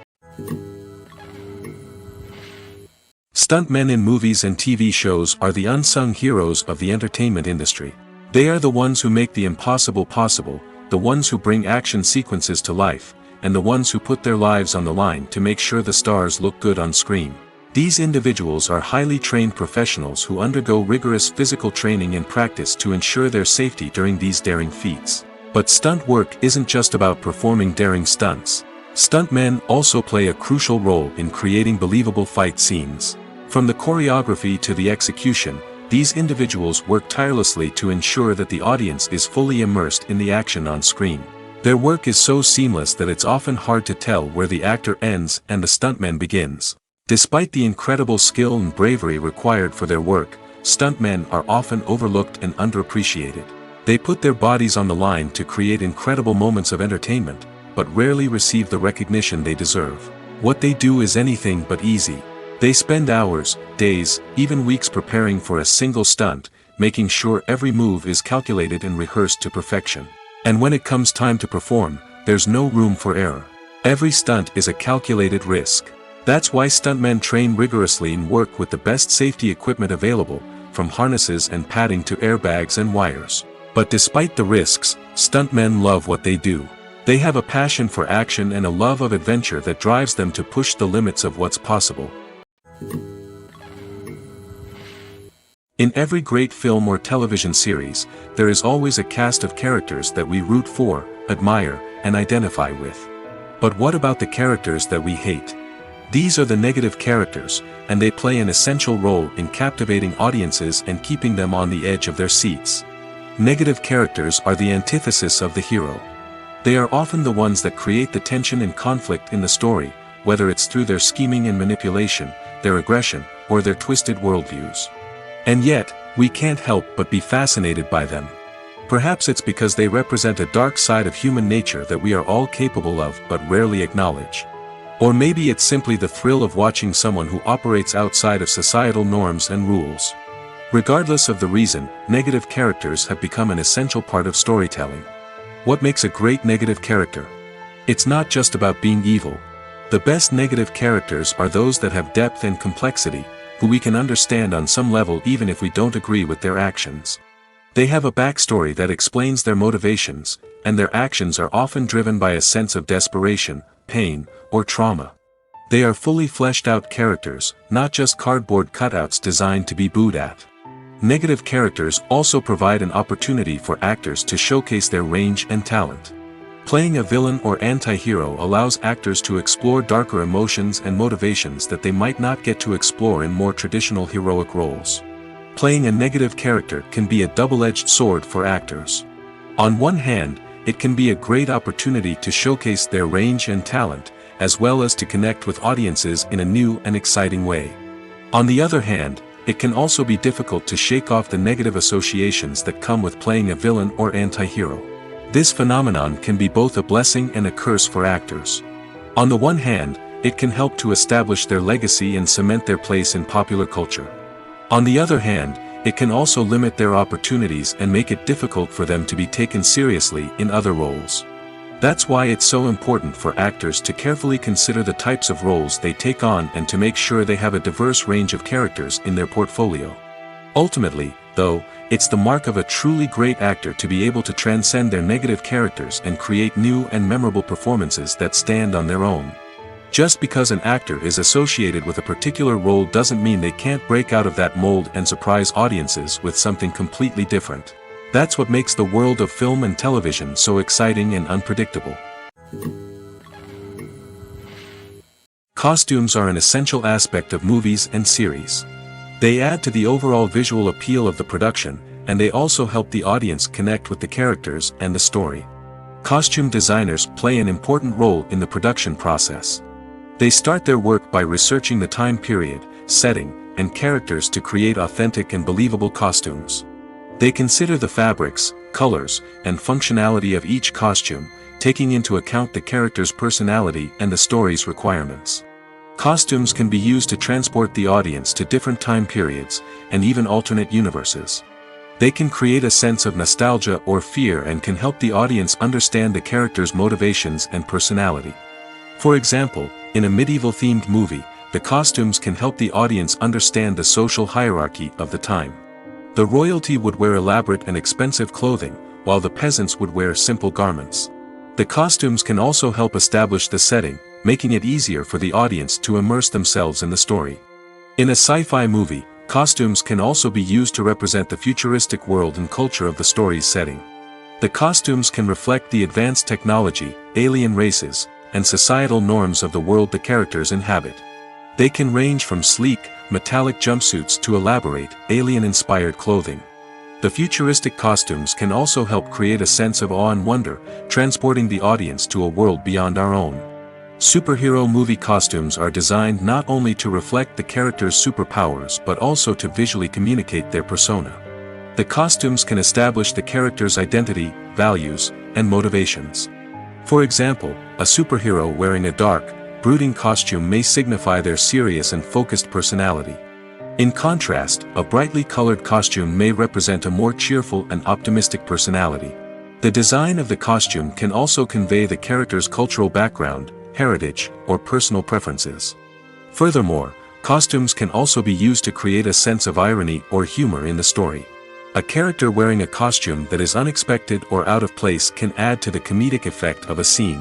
Speaker 1: Stuntmen in movies and TV shows are the unsung heroes of the entertainment industry. They are the ones who make the impossible possible, the ones who bring action sequences to life, and the ones who put their lives on the line to make sure the stars look good on screen. These individuals are highly trained professionals who undergo rigorous physical training and practice to ensure their safety during these daring feats. But stunt work isn't just about performing daring stunts. Stuntmen also play a crucial role in creating believable fight scenes. From the choreography to the execution, these individuals work tirelessly to ensure that the audience is fully immersed in the action on screen. Their work is so seamless that it's often hard to tell where the actor ends and the stuntman begins. Despite the incredible skill and bravery required for their work, stuntmen are often overlooked and underappreciated. They put their bodies on the line to create incredible moments of entertainment, but rarely receive the recognition they deserve. What they do is anything but easy. They spend hours, days, even weeks preparing for a single stunt, making sure every move is calculated and rehearsed to perfection. And when it comes time to perform, there's no room for error. Every stunt is a calculated risk. That's why stuntmen train rigorously and work with the best safety equipment available, from harnesses and padding to airbags and wires. But despite the risks, stuntmen love what they do. They have a passion for action and a love of adventure that drives them to push the limits of what's possible. In every great film or television series, there is always a cast of characters that we root for, admire, and identify with. But what about the characters that we hate? These are the negative characters, and they play an essential role in captivating audiences and keeping them on the edge of their seats. Negative characters are the antithesis of the hero. They are often the ones that create the tension and conflict in the story, whether it's through their scheming and manipulation, their aggression, or their twisted worldviews. And yet, we can't help but be fascinated by them. Perhaps it's because they represent a dark side of human nature that we are all capable of but rarely acknowledge. Or maybe it's simply the thrill of watching someone who operates outside of societal norms and rules. Regardless of the reason, negative characters have become an essential part of storytelling. What makes a great negative character? It's not just about being evil. The best negative characters are those that have depth and complexity, who we can understand on some level even if we don't agree with their actions. They have a backstory that explains their motivations, and their actions are often driven by a sense of desperation, pain, or trauma. They are fully fleshed out characters, not just cardboard cutouts designed to be booed at. Negative characters also provide an opportunity for actors to showcase their range and talent. Playing a villain or anti-hero allows actors to explore darker emotions and motivations that they might not get to explore in more traditional heroic roles. Playing a negative character can be a double-edged sword for actors. On one hand, it can be a great opportunity to showcase their range and talent, as well as to connect with audiences in a new and exciting way. On the other hand, it can also be difficult to shake off the negative associations that come with playing a villain or anti-hero. This phenomenon can be both a blessing and a curse for actors. On the one hand, it can help to establish their legacy and cement their place in popular culture. On the other hand, it can also limit their opportunities and make it difficult for them to be taken seriously in other roles. That's why it's so important for actors to carefully consider the types of roles they take on and to make sure they have a diverse range of characters in their portfolio. Ultimately, though, it's the mark of a truly great actor to be able to transcend their negative characters and create new and memorable performances that stand on their own. Just because an actor is associated with a particular role doesn't mean they can't break out of that mold and surprise audiences with something completely different. That's what makes the world of film and television so exciting and unpredictable. Costumes are an essential aspect of movies and series. They add to the overall visual appeal of the production, and they also help the audience connect with the characters and the story. Costume designers play an important role in the production process. They start their work by researching the time period, setting, and characters to create authentic and believable costumes. They consider the fabrics, colors, and functionality of each costume, taking into account the character's personality and the story's requirements. Costumes can be used to transport the audience to different time periods, and even alternate universes. They can create a sense of nostalgia or fear and can help the audience understand the character's motivations and personality. For example, in a medieval-themed movie, the costumes can help the audience understand the social hierarchy of the time. The royalty would wear elaborate and expensive clothing, while the peasants would wear simple garments. The costumes can also help establish the setting, making it easier for the audience to immerse themselves in the story. In a sci-fi movie, costumes can also be used to represent the futuristic world and culture of the story's setting. The costumes can reflect the advanced technology, alien races, and societal norms of the world the characters inhabit. They can range from sleek, metallic jumpsuits to elaborate, alien-inspired clothing. The futuristic costumes can also help create a sense of awe and wonder, transporting the audience to a world beyond our own. Superhero movie costumes are designed not only to reflect the character's superpowers but also to visually communicate their persona. The costumes can establish the character's identity, values, and motivations. For example, a superhero wearing a dark, brooding costume may signify their serious and focused personality. In contrast, a brightly colored costume may represent a more cheerful and optimistic personality. The design of the costume can also convey the character's cultural background, heritage, or personal preferences. Furthermore, costumes can also be used to create a sense of irony or humor in the story. A character wearing a costume that is unexpected or out of place can add to the comedic effect of a scene.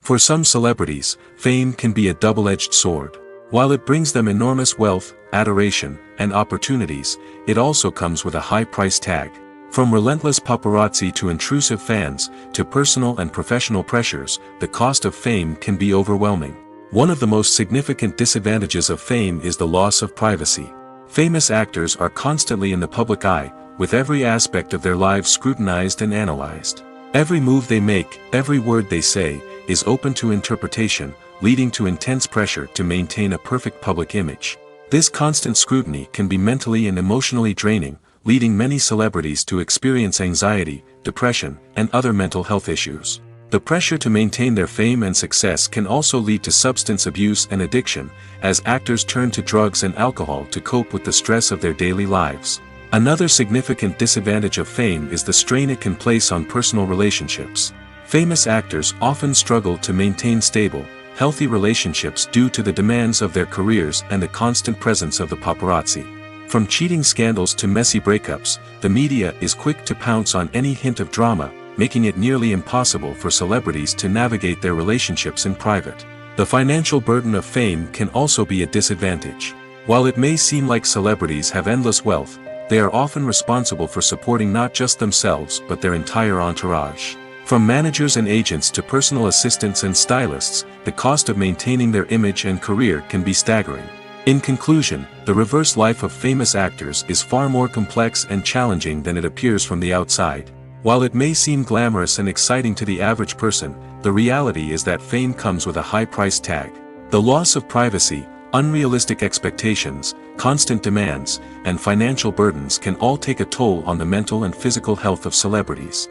Speaker 1: For some celebrities, fame can be a double-edged sword. While it brings them enormous wealth, adoration, and opportunities, it also comes with a high price tag. From relentless paparazzi to intrusive fans, to personal and professional pressures, the cost of fame can be overwhelming. One of the most significant disadvantages of fame is the loss of privacy. Famous actors are constantly in the public eye, with every aspect of their lives scrutinized and analyzed. Every move they make, every word they say, is open to interpretation, leading to intense pressure to maintain a perfect public image. This constant scrutiny can be mentally and emotionally draining, leading many celebrities to experience anxiety, depression, and other mental health issues. The pressure to maintain their fame and success can also lead to substance abuse and addiction, as actors turn to drugs and alcohol to cope with the stress of their daily lives. Another significant disadvantage of fame is the strain it can place on personal relationships. Famous actors often struggle to maintain stable, healthy relationships due to the demands of their careers and the constant presence of the paparazzi. From cheating scandals to messy breakups, the media is quick to pounce on any hint of drama, making it nearly impossible for celebrities to navigate their relationships in private. The financial burden of fame can also be a disadvantage. While it may seem like celebrities have endless wealth, they are often responsible for supporting not just themselves but their entire entourage. From managers and agents to personal assistants and stylists, the cost of maintaining their image and career can be staggering. In conclusion, the reverse life of famous actors is far more complex and challenging than it appears from the outside. While it may seem glamorous and exciting to the average person, the reality is that fame comes with a high price tag. The loss of privacy, unrealistic expectations, constant demands, and financial burdens can all take a toll on the mental and physical health of celebrities.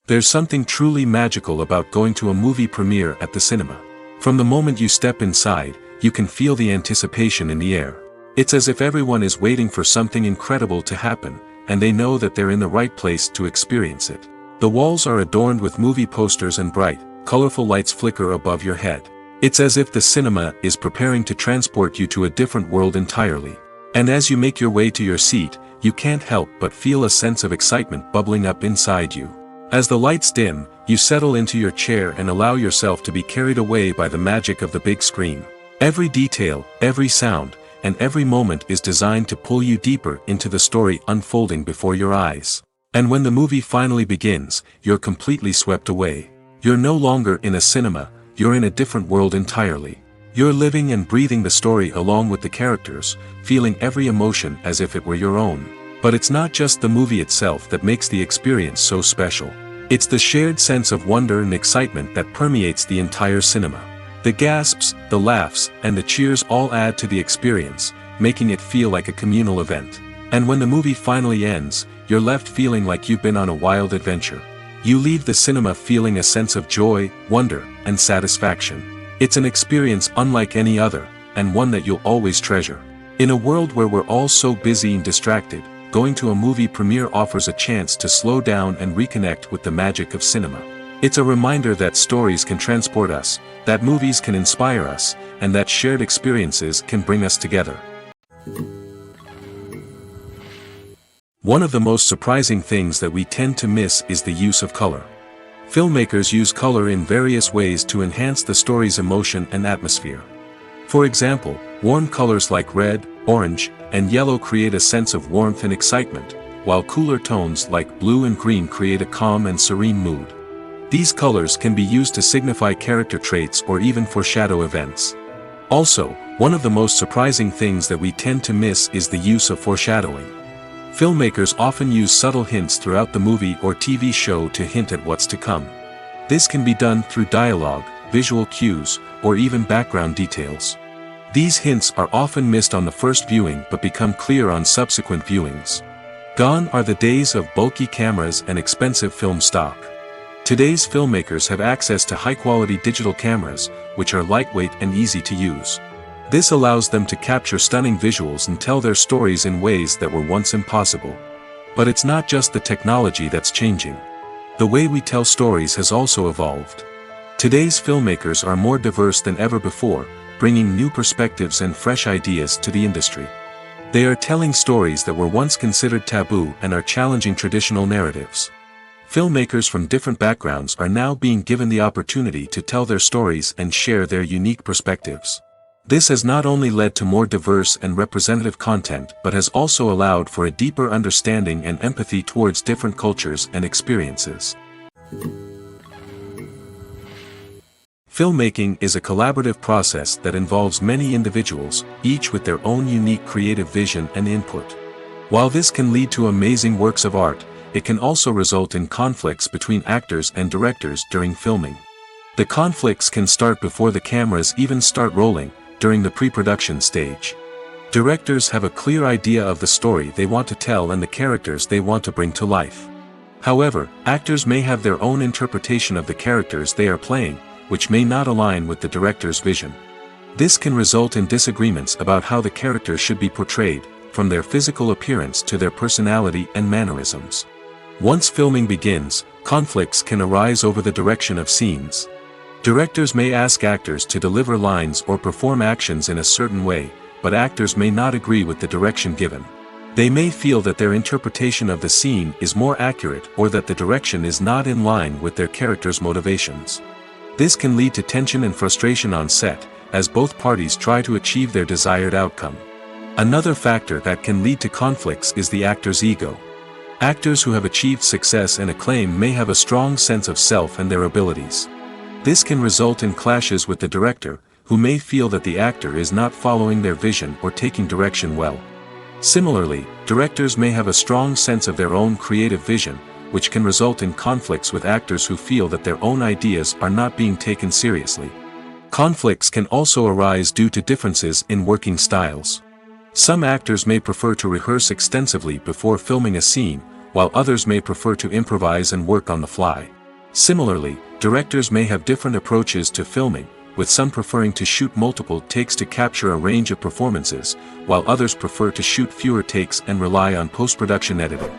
Speaker 1: There's something truly magical about going to a movie premiere at the cinema. From the moment you step inside, you can feel the anticipation in the air. It's as if everyone is waiting for something incredible to happen, and they know that they're in the right place to experience it. The walls are adorned with movie posters and bright, colorful lights flicker above your head. It's as if the cinema is preparing to transport you to a different world entirely. And as you make your way to your seat, you can't help but feel a sense of excitement bubbling up inside you. As the lights dim, you settle into your chair and allow yourself to be carried away by the magic of the big screen. Every detail, every sound, and every moment is designed to pull you deeper into the story unfolding before your eyes. And when the movie finally begins, you're completely swept away. You're no longer in a cinema, you're in a different world entirely. You're living and breathing the story along with the characters, feeling every emotion as if it were your own. But it's not just the movie itself that makes the experience so special. It's the shared sense of wonder and excitement that permeates the entire cinema. The gasps, the laughs, and the cheers all add to the experience, making it feel like a communal event. And when the movie finally ends, you're left feeling like you've been on a wild adventure. You leave the cinema feeling a sense of joy, wonder, and satisfaction. It's an experience unlike any other, and one that you'll always treasure. In a world where we're all so busy and distracted, going to a movie premiere offers a chance to slow down and reconnect with the magic of cinema. It's a reminder that stories can transport us, that movies can inspire us, and that shared experiences can bring us together. One of the most surprising things that we tend to miss is the use of color. Filmmakers use color in various ways to enhance the story's emotion and atmosphere. For example, warm colors like red, orange, and yellow create a sense of warmth and excitement, while cooler tones like blue and green create a calm and serene mood. These colors can be used to signify character traits or even foreshadow events. Also, one of the most surprising things that we tend to miss is the use of foreshadowing. Filmmakers often use subtle hints throughout the movie or TV show to hint at what's to come. This can be done through dialogue, visual cues, or even background details. These hints are often missed on the first viewing but become clear on subsequent viewings. Gone are the days of bulky cameras and expensive film stock. Today's filmmakers have access to high-quality digital cameras, which are lightweight and easy to use. This allows them to capture stunning visuals and tell their stories in ways that were once impossible. But it's not just the technology that's changing. The way we tell stories has also evolved. Today's filmmakers are more diverse than ever before, bringing new perspectives and fresh ideas to the industry. They are telling stories that were once considered taboo and are challenging traditional narratives. Filmmakers from different backgrounds are now being given the opportunity to tell their stories and share their unique perspectives. This has not only led to more diverse and representative content but has also allowed for a deeper understanding and empathy towards different cultures and experiences. Filmmaking is a collaborative process that involves many individuals, each with their own unique creative vision and input. While this can lead to amazing works of art, it can also result in conflicts between actors and directors during filming. The conflicts can start before the cameras even start rolling, during the pre-production stage. Directors have a clear idea of the story they want to tell and the characters they want to bring to life. However, actors may have their own interpretation of the characters they are playing, which may not align with the director's vision. This can result in disagreements about how the characters should be portrayed, from their physical appearance to their personality and mannerisms. Once filming begins, conflicts can arise over the direction of scenes. Directors may ask actors to deliver lines or perform actions in a certain way, but actors may not agree with the direction given. They may feel that their interpretation of the scene is more accurate or that the direction is not in line with their character's motivations. This can lead to tension and frustration on set, as both parties try to achieve their desired outcome. Another factor that can lead to conflicts is the actor's ego. Actors who have achieved success and acclaim may have a strong sense of self and their abilities. This can result in clashes with the director, who may feel that the actor is not following their vision or taking direction well. Similarly, directors may have a strong sense of their own creative vision, which can result in conflicts with actors who feel that their own ideas are not being taken seriously. Conflicts can also arise due to differences in working styles. Some actors may prefer to rehearse extensively before filming a scene, while others may prefer to improvise and work on the fly. Similarly, directors may have different approaches to filming, with some preferring to shoot multiple takes to capture a range of performances, while others prefer to shoot fewer takes and rely on post-production editing.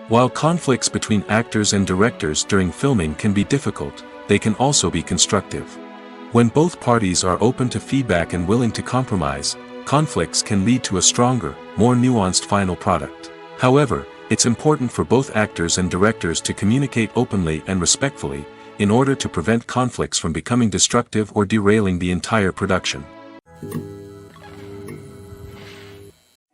Speaker 1: While conflicts between actors and directors during filming can be difficult, they can also be constructive. When both parties are open to feedback and willing to compromise, conflicts can lead to a stronger, more nuanced final product. However, It's important for both actors and directors to communicate openly and respectfully, in order to prevent conflicts from becoming destructive or derailing the entire production.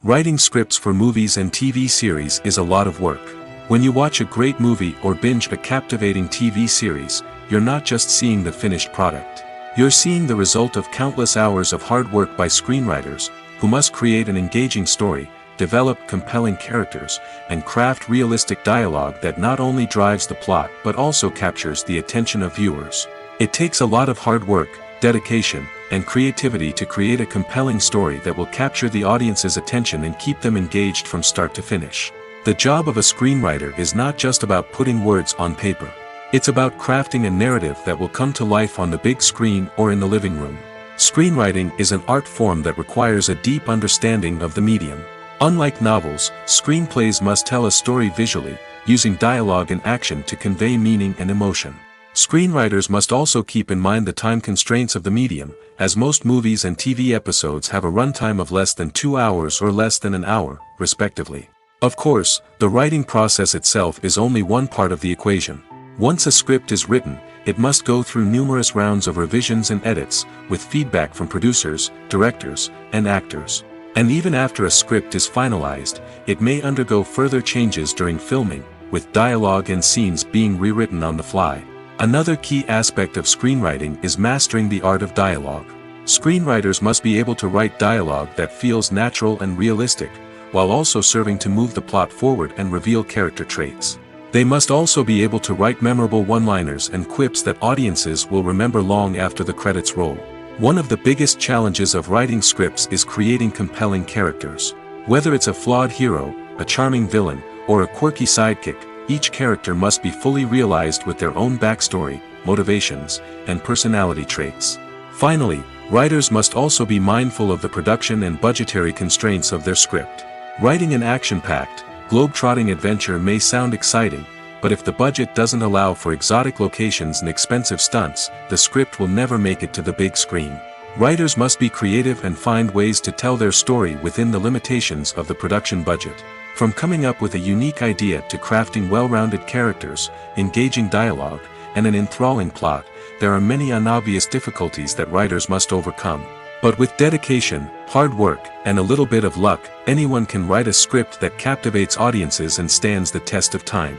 Speaker 1: Writing scripts for movies and TV series is a lot of work. When you watch a great movie or binge a captivating TV series, you're not just seeing the finished product. You're seeing the result of countless hours of hard work by screenwriters, who must create an engaging story, develop compelling characters, and craft realistic dialogue that not only drives the plot but also captures the attention of viewers. It takes a lot of hard work, dedication, and creativity to create a compelling story that will capture the audience's attention and keep them engaged from start to finish. The job of a screenwriter is not just about putting words on paper. It's about crafting a narrative that will come to life on the big screen or in the living room. Screenwriting is an art form that requires a deep understanding of the medium. Unlike novels, screenplays must tell a story visually, using dialogue and action to convey meaning and emotion. Screenwriters must also keep in mind the time constraints of the medium, as most movies and TV episodes have a runtime of less than 2 hours or less than an hour, respectively. Of course, the writing process itself is only one part of the equation. Once a script is written, it must go through numerous rounds of revisions and edits, with feedback from producers, directors, and actors. And even after a script is finalized, it may undergo further changes during filming, with dialogue and scenes being rewritten on the fly. Another key aspect of screenwriting is mastering the art of dialogue. Screenwriters must be able to write dialogue that feels natural and realistic, while also serving to move the plot forward and reveal character traits. They must also be able to write memorable one-liners and quips that audiences will remember long after the credits roll. One of the biggest challenges of writing scripts is creating compelling characters. Whether it's a flawed hero, a charming villain, or a quirky sidekick, each character must be fully realized with their own backstory, motivations, and personality traits. Finally, writers must also be mindful of the production and budgetary constraints of their script. Writing an action-packed, globe-trotting adventure may sound exciting, but if the budget doesn't allow for exotic locations and expensive stunts, the script will never make it to the big screen. Writers must be creative and find ways to tell their story within the limitations of the production budget. From coming up with a unique idea to crafting well-rounded characters, engaging dialogue, and an enthralling plot, there are many unobvious difficulties that writers must overcome. But with dedication, hard work, and a little bit of luck, anyone can write a script that captivates audiences and stands the test of time.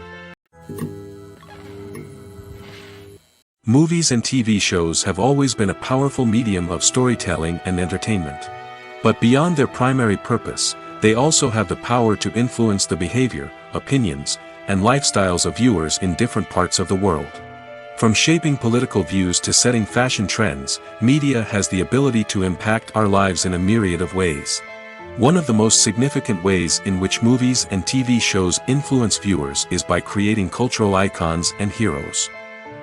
Speaker 1: Movies and TV shows have always been a powerful medium of storytelling and entertainment. But beyond their primary purpose, they also have the power to influence the behavior, opinions, and lifestyles of viewers in different parts of the world. From shaping political views to setting fashion trends, media has the ability to impact our lives in a myriad of ways. One of the most significant ways in which movies and TV shows influence viewers is by creating cultural icons and heroes.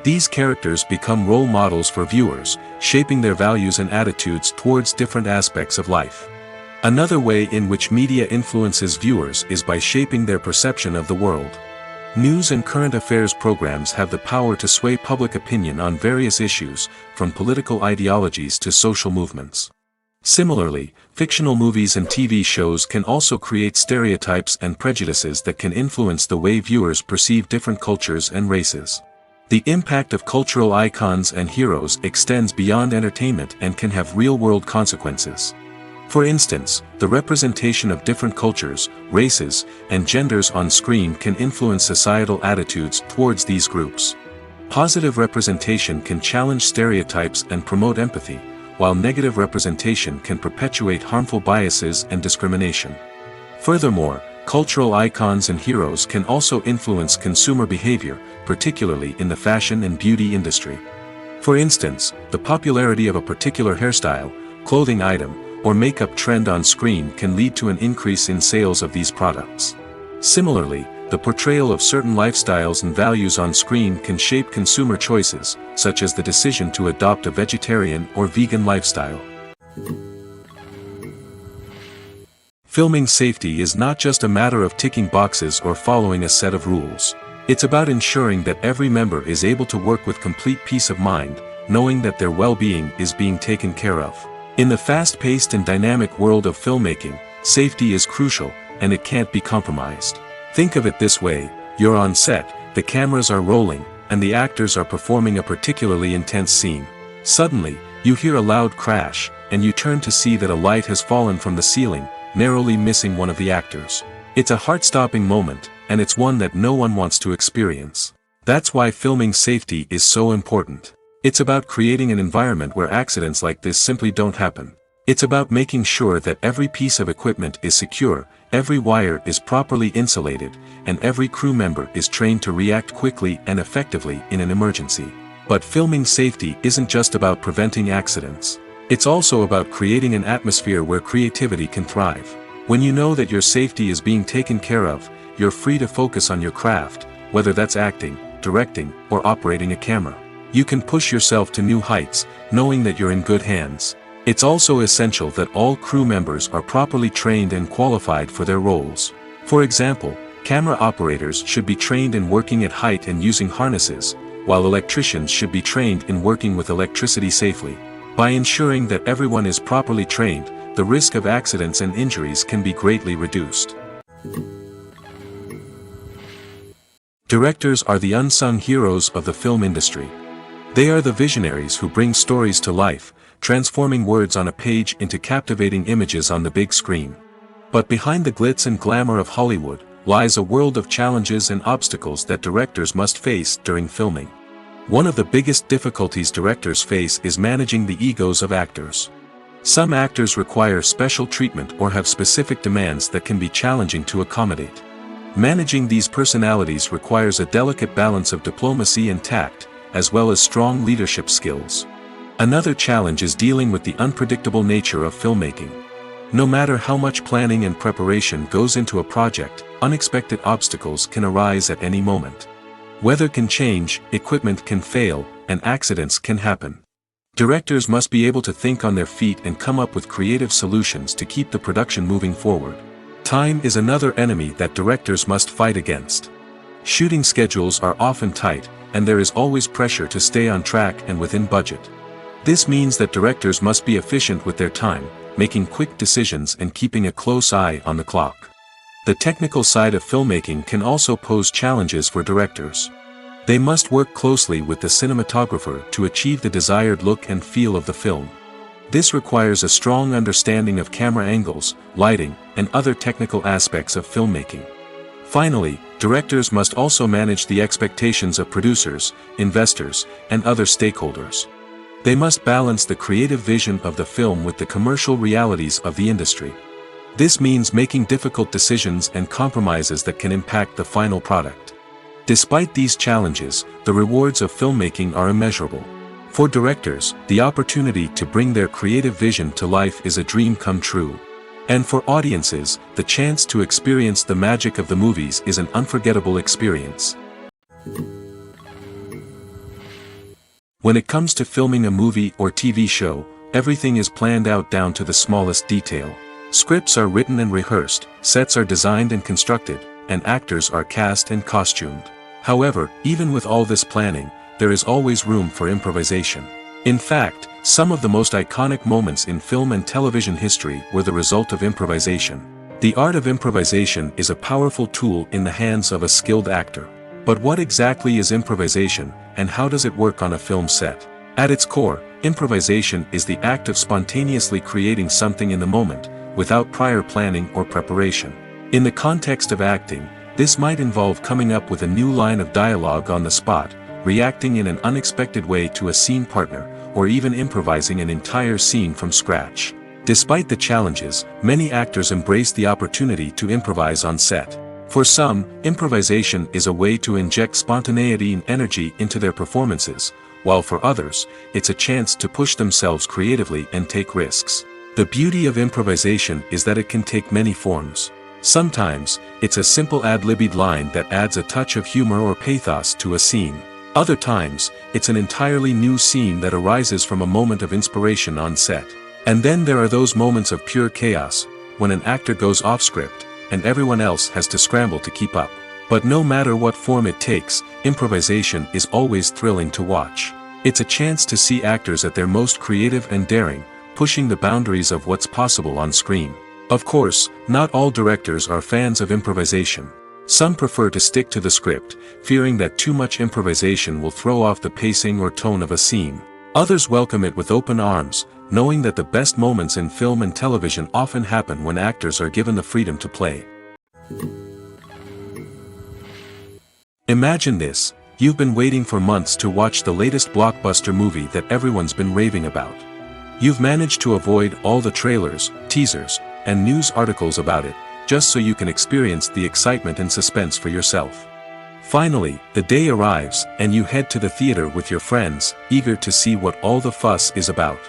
Speaker 1: These characters become role models for viewers, shaping their values and attitudes towards different aspects of life. Another way in which media influences viewers is by shaping their perception of the world. News and current affairs programs have the power to sway public opinion on various issues, from political ideologies to social movements. Similarly, fictional movies and TV shows can also create stereotypes and prejudices that can influence the way viewers perceive different cultures and races. The impact of cultural icons and heroes extends beyond entertainment and can have real-world consequences. For instance, the representation of different cultures, races, and genders on screen can influence societal attitudes towards these groups. Positive representation can challenge stereotypes and promote empathy, while negative representation can perpetuate harmful biases and discrimination. Furthermore, cultural icons and heroes can also influence consumer behavior, particularly in the fashion and beauty industry. For instance, the popularity of a particular hairstyle, clothing item, or makeup trend on screen can lead to an increase in sales of these products. Similarly, the portrayal of certain lifestyles and values on screen can shape consumer choices, such as the decision to adopt a vegetarian or vegan lifestyle. Filming safety is not just a matter of ticking boxes or following a set of rules. It's about ensuring that every member is able to work with complete peace of mind, knowing that their well-being is being taken care of. In the fast-paced and dynamic world of filmmaking, safety is crucial, and it can't be compromised. Think of it this way: you're on set, the cameras are rolling, and the actors are performing a particularly intense scene. Suddenly, you hear a loud crash, and you turn to see that a light has fallen from the ceiling, narrowly missing one of the actors. It's a heart-stopping moment, and it's one that no one wants to experience. That's why filming safety is so important. It's about creating an environment where accidents like this simply don't happen. It's about making sure that every piece of equipment is secure, every wire is properly insulated, and every crew member is trained to react quickly and effectively in an emergency. But filming safety isn't just about preventing accidents. It's also about creating an atmosphere where creativity can thrive. When you know that your safety is being taken care of, you're free to focus on your craft, whether that's acting, directing, or operating a camera. You can push yourself to new heights, knowing that you're in good hands. It's also essential that all crew members are properly trained and qualified for their roles. For example, camera operators should be trained in working at height and using harnesses, while electricians should be trained in working with electricity safely. By ensuring that everyone is properly trained, the risk of accidents and injuries can be greatly reduced. Directors are the unsung heroes of the film industry. They are the visionaries who bring stories to life, transforming words on a page into captivating images on the big screen. But behind the glitz and glamour of Hollywood lies a world of challenges and obstacles that directors must face during filming. One of the biggest difficulties directors face is managing the egos of actors. Some actors require special treatment or have specific demands that can be challenging to accommodate. Managing these personalities requires a delicate balance of diplomacy and tact, as well as strong leadership skills. Another challenge is dealing with the unpredictable nature of filmmaking. No matter how much planning and preparation goes into a project, unexpected obstacles can arise at any moment. Weather can change, equipment can fail, and accidents can happen. Directors must be able to think on their feet and come up with creative solutions to keep the production moving forward. Time is another enemy that directors must fight against. Shooting schedules are often tight, and there is always pressure to stay on track and within budget. This means that directors must be efficient with their time, making quick decisions and keeping a close eye on the clock. The technical side of filmmaking can also pose challenges for directors. They must work closely with the cinematographer to achieve the desired look and feel of the film. This requires a strong understanding of camera angles, lighting, and other technical aspects of filmmaking. Finally, directors must also manage the expectations of producers, investors, and other stakeholders. They must balance the creative vision of the film with the commercial realities of the industry. This means making difficult decisions and compromises that can impact the final product. Despite these challenges, the rewards of filmmaking are immeasurable. For directors, the opportunity to bring their creative vision to life is a dream come true. And for audiences, the chance to experience the magic of the movies is an unforgettable experience. When it comes to filming a movie or TV show, everything is planned out down to the smallest detail. Scripts are written and rehearsed, sets are designed and constructed, and actors are cast and costumed. However, even with all this planning, there is always room for improvisation. In fact, some of the most iconic moments in film and television history were the result of improvisation. The art of improvisation is a powerful tool in the hands of a skilled actor. But what exactly is improvisation, and how does it work on a film set? At its core, improvisation is the act of spontaneously creating something in the moment, without prior planning or preparation. In the context of acting, this might involve coming up with a new line of dialogue on the spot, reacting in an unexpected way to a scene partner, or even improvising an entire scene from scratch. Despite the challenges, many actors embrace the opportunity to improvise on set. For some, improvisation is a way to inject spontaneity and energy into their performances, while for others, it's a chance to push themselves creatively and take risks. The beauty of improvisation is that it can take many forms. Sometimes, it's a simple ad-libbed line that adds a touch of humor or pathos to a scene. Other times, it's an entirely new scene that arises from a moment of inspiration on set. And then there are those moments of pure chaos, when an actor goes off script, and everyone else has to scramble to keep up. But no matter what form it takes, improvisation is always thrilling to watch. It's a chance to see actors at their most creative and daring, pushing the boundaries of what's possible on screen. Of course, not all directors are fans of improvisation. Some prefer to stick to the script, fearing that too much improvisation will throw off the pacing or tone of a scene. Others welcome it with open arms, knowing that the best moments in film and television often happen when actors are given the freedom to play. Imagine this: you've been waiting for months to watch the latest blockbuster movie that everyone's been raving about. You've managed to avoid all the trailers, teasers, and news articles about it, just so you can experience the excitement and suspense for yourself. Finally, the day arrives, and you head to the theater with your friends, eager to see what all the fuss is about.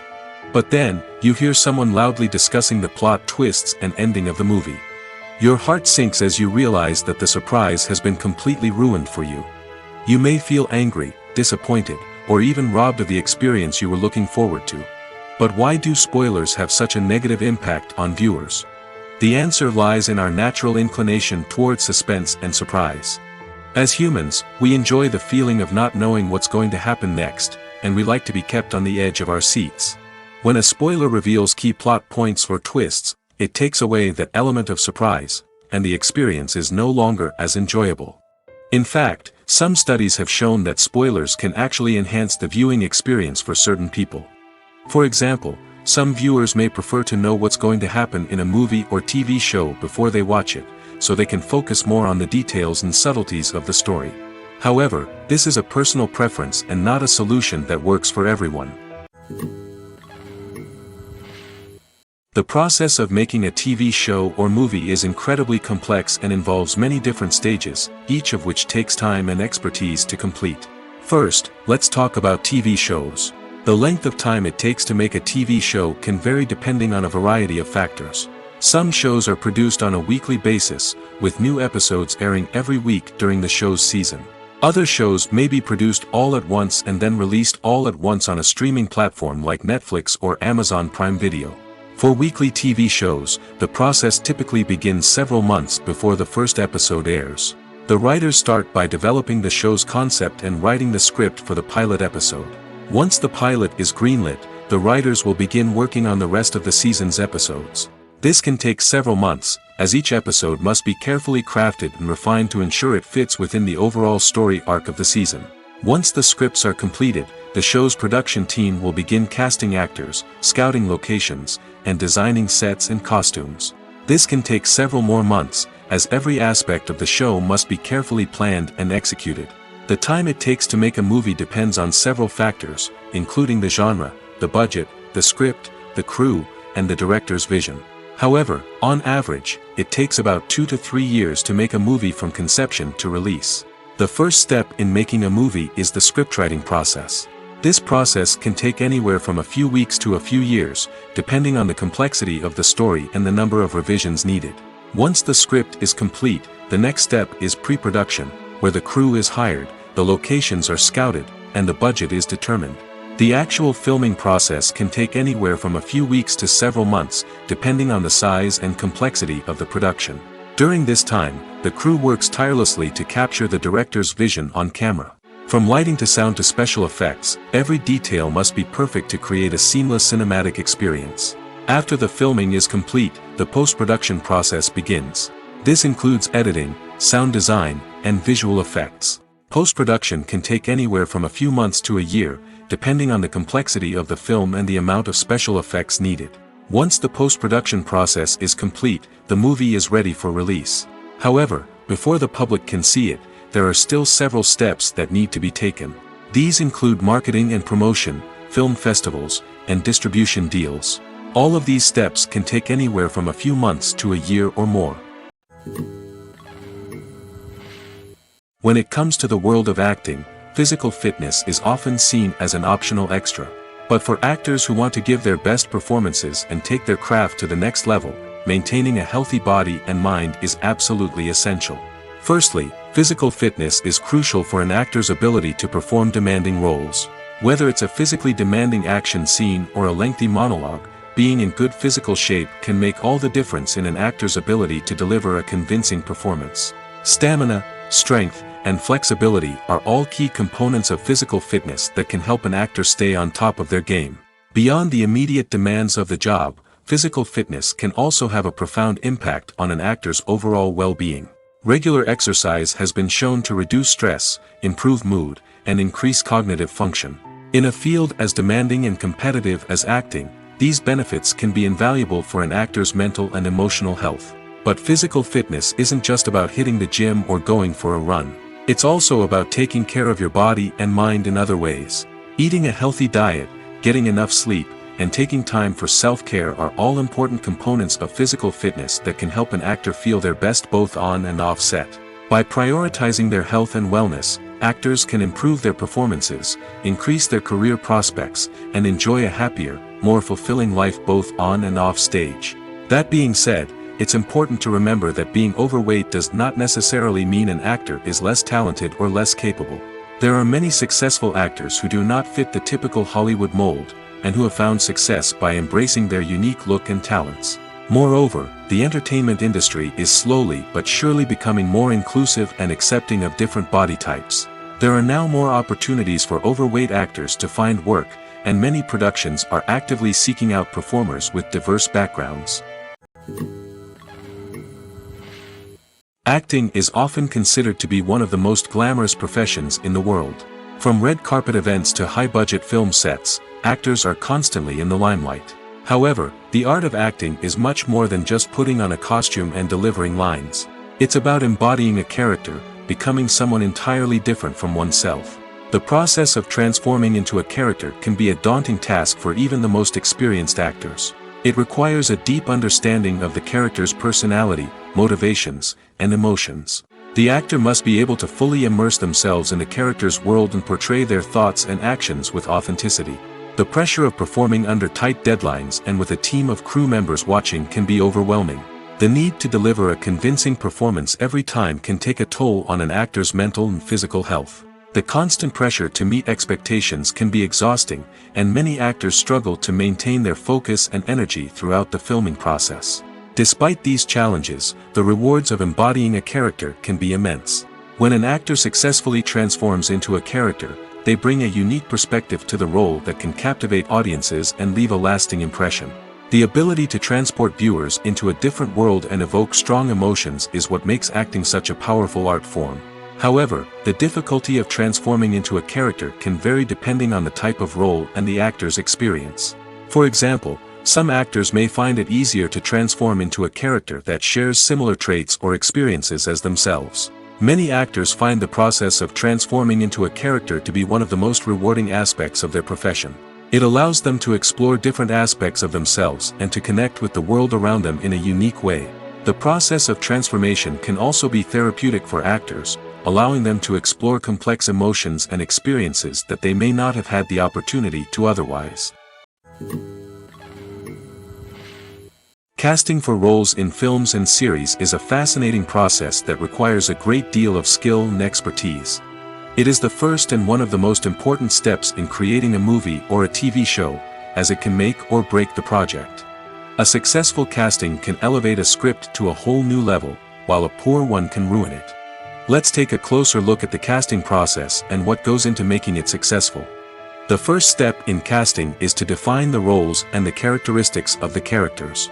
Speaker 1: But then, you hear someone loudly discussing the plot twists and ending of the movie. Your heart sinks as you realize that the surprise has been completely ruined for you. You may feel angry, disappointed, or even robbed of the experience you were looking forward to. But why do spoilers have such a negative impact on viewers? The answer lies in our natural inclination toward suspense and surprise. As humans, we enjoy the feeling of not knowing what's going to happen next, and we like to be kept on the edge of our seats. When a spoiler reveals key plot points or twists, it takes away that element of surprise, and the experience is no longer as enjoyable. In fact, some studies have shown that spoilers can actually enhance the viewing experience for certain people. For example, some viewers may prefer to know what's going to happen in a movie or TV show before they watch it, so they can focus more on the details and subtleties of the story. However, this is a personal preference and not a solution that works for everyone. The process of making a TV show or movie is incredibly complex and involves many different stages, each of which takes time and expertise to complete. First, let's talk about TV shows. The length of time it takes to make a TV show can vary depending on a variety of factors. Some shows are produced on a weekly basis, with new episodes airing every week during the show's season. Other shows may be produced all at once and then released all at once on a streaming platform like Netflix or Amazon Prime Video. For weekly TV shows, the process typically begins several months before the first episode airs. The writers start by developing the show's concept and writing the script for the pilot episode. Once the pilot is greenlit, the writers will begin working on the rest of the season's episodes. This can take several months, as each episode must be carefully crafted and refined to ensure it fits within the overall story arc of the season. Once the scripts are completed, the show's production team will begin casting actors, scouting locations, and designing sets and costumes. This can take several more months, as every aspect of the show must be carefully planned and executed. The time it takes to make a movie depends on several factors, including the genre, the budget, the script, the crew, and the director's vision. However, on average, it takes about 2 to 3 years to make a movie from conception to release. The first step in making a movie is the scriptwriting process. This process can take anywhere from a few weeks to a few years, depending on the complexity of the story and the number of revisions needed. Once the script is complete, the next step is pre-production, where the crew is hired, the locations are scouted, and the budget is determined. The actual filming process can take anywhere from a few weeks to several months, depending on the size and complexity of the production. During this time, the crew works tirelessly to capture the director's vision on camera. From lighting to sound to special effects, every detail must be perfect to create a seamless cinematic experience. After the filming is complete, the post-production process begins. This includes editing, sound design, and visual effects. Post-production can take anywhere from a few months to a year, depending on the complexity of the film and the amount of special effects needed. Once the post-production process is complete, the movie is ready for release. However, before the public can see it, there are still several steps that need to be taken. These include marketing and promotion, film festivals, and distribution deals. All of these steps can take anywhere from a few months to a year or more. When it comes to the world of acting, physical fitness is often seen as an optional extra. But for actors who want to give their best performances and take their craft to the next level, maintaining a healthy body and mind is absolutely essential. Firstly, physical fitness is crucial for an actor's ability to perform demanding roles. Whether it's a physically demanding action scene or a lengthy monologue, being in good physical shape can make all the difference in an actor's ability to deliver a convincing performance. Stamina, strength, and flexibility are all key components of physical fitness that can help an actor stay on top of their game. Beyond the immediate demands of the job, physical fitness can also have a profound impact on an actor's overall well-being. Regular exercise has been shown to reduce stress, improve mood, and increase cognitive function. In a field as demanding and competitive as acting, these benefits can be invaluable for an actor's mental and emotional health. But physical fitness isn't just about hitting the gym or going for a run. It's also about taking care of your body and mind in other ways. Eating a healthy diet, getting enough sleep, and taking time for self-care are all important components of physical fitness that can help an actor feel their best both on and off set. By prioritizing their health and wellness, actors can improve their performances, increase their career prospects, and enjoy a happier, more fulfilling life both on and off stage. That being said, it's important to remember that being overweight does not necessarily mean an actor is less talented or less capable. There are many successful actors who do not fit the typical Hollywood mold, and who have found success by embracing their unique look and talents. Moreover, the entertainment industry is slowly but surely becoming more inclusive and accepting of different body types. There are now more opportunities for overweight actors to find work, and many productions are actively seeking out performers with diverse backgrounds. Acting is often considered to be one of the most glamorous professions in the world. From red carpet events to high-budget film sets, actors are constantly in the limelight. However, the art of acting is much more than just putting on a costume and delivering lines. It's about embodying a character, becoming someone entirely different from oneself. The process of transforming into a character can be a daunting task for even the most experienced actors. It requires a deep understanding of the character's personality, motivations, and emotions. The actor must be able to fully immerse themselves in the character's world and portray their thoughts and actions with authenticity. The pressure of performing under tight deadlines and with a team of crew members watching can be overwhelming. The need to deliver a convincing performance every time can take a toll on an actor's mental and physical health. The constant pressure to meet expectations can be exhausting, and many actors struggle to maintain their focus and energy throughout the filming process. Despite these challenges, the rewards of embodying a character can be immense. When an actor successfully transforms into a character, they bring a unique perspective to the role that can captivate audiences and leave a lasting impression. The ability to transport viewers into a different world and evoke strong emotions is what makes acting such a powerful art form. However, the difficulty of transforming into a character can vary depending on the type of role and the actor's experience. For example, some actors may find it easier to transform into a character that shares similar traits or experiences as themselves. Many actors find the process of transforming into a character to be one of the most rewarding aspects of their profession. It allows them to explore different aspects of themselves and to connect with the world around them in a unique way. The process of transformation can also be therapeutic for actors, allowing them to explore complex emotions and experiences that they may not have had the opportunity to otherwise. Casting for roles in films and series is a fascinating process that requires a great deal of skill and expertise. It is the first and one of the most important steps in creating a movie or a TV show, as it can make or break the project. A successful casting can elevate a script to a whole new level, while a poor one can ruin it. Let's take a closer look at the casting process and what goes into making it successful. The first step in casting is to define the roles and the characteristics of the characters.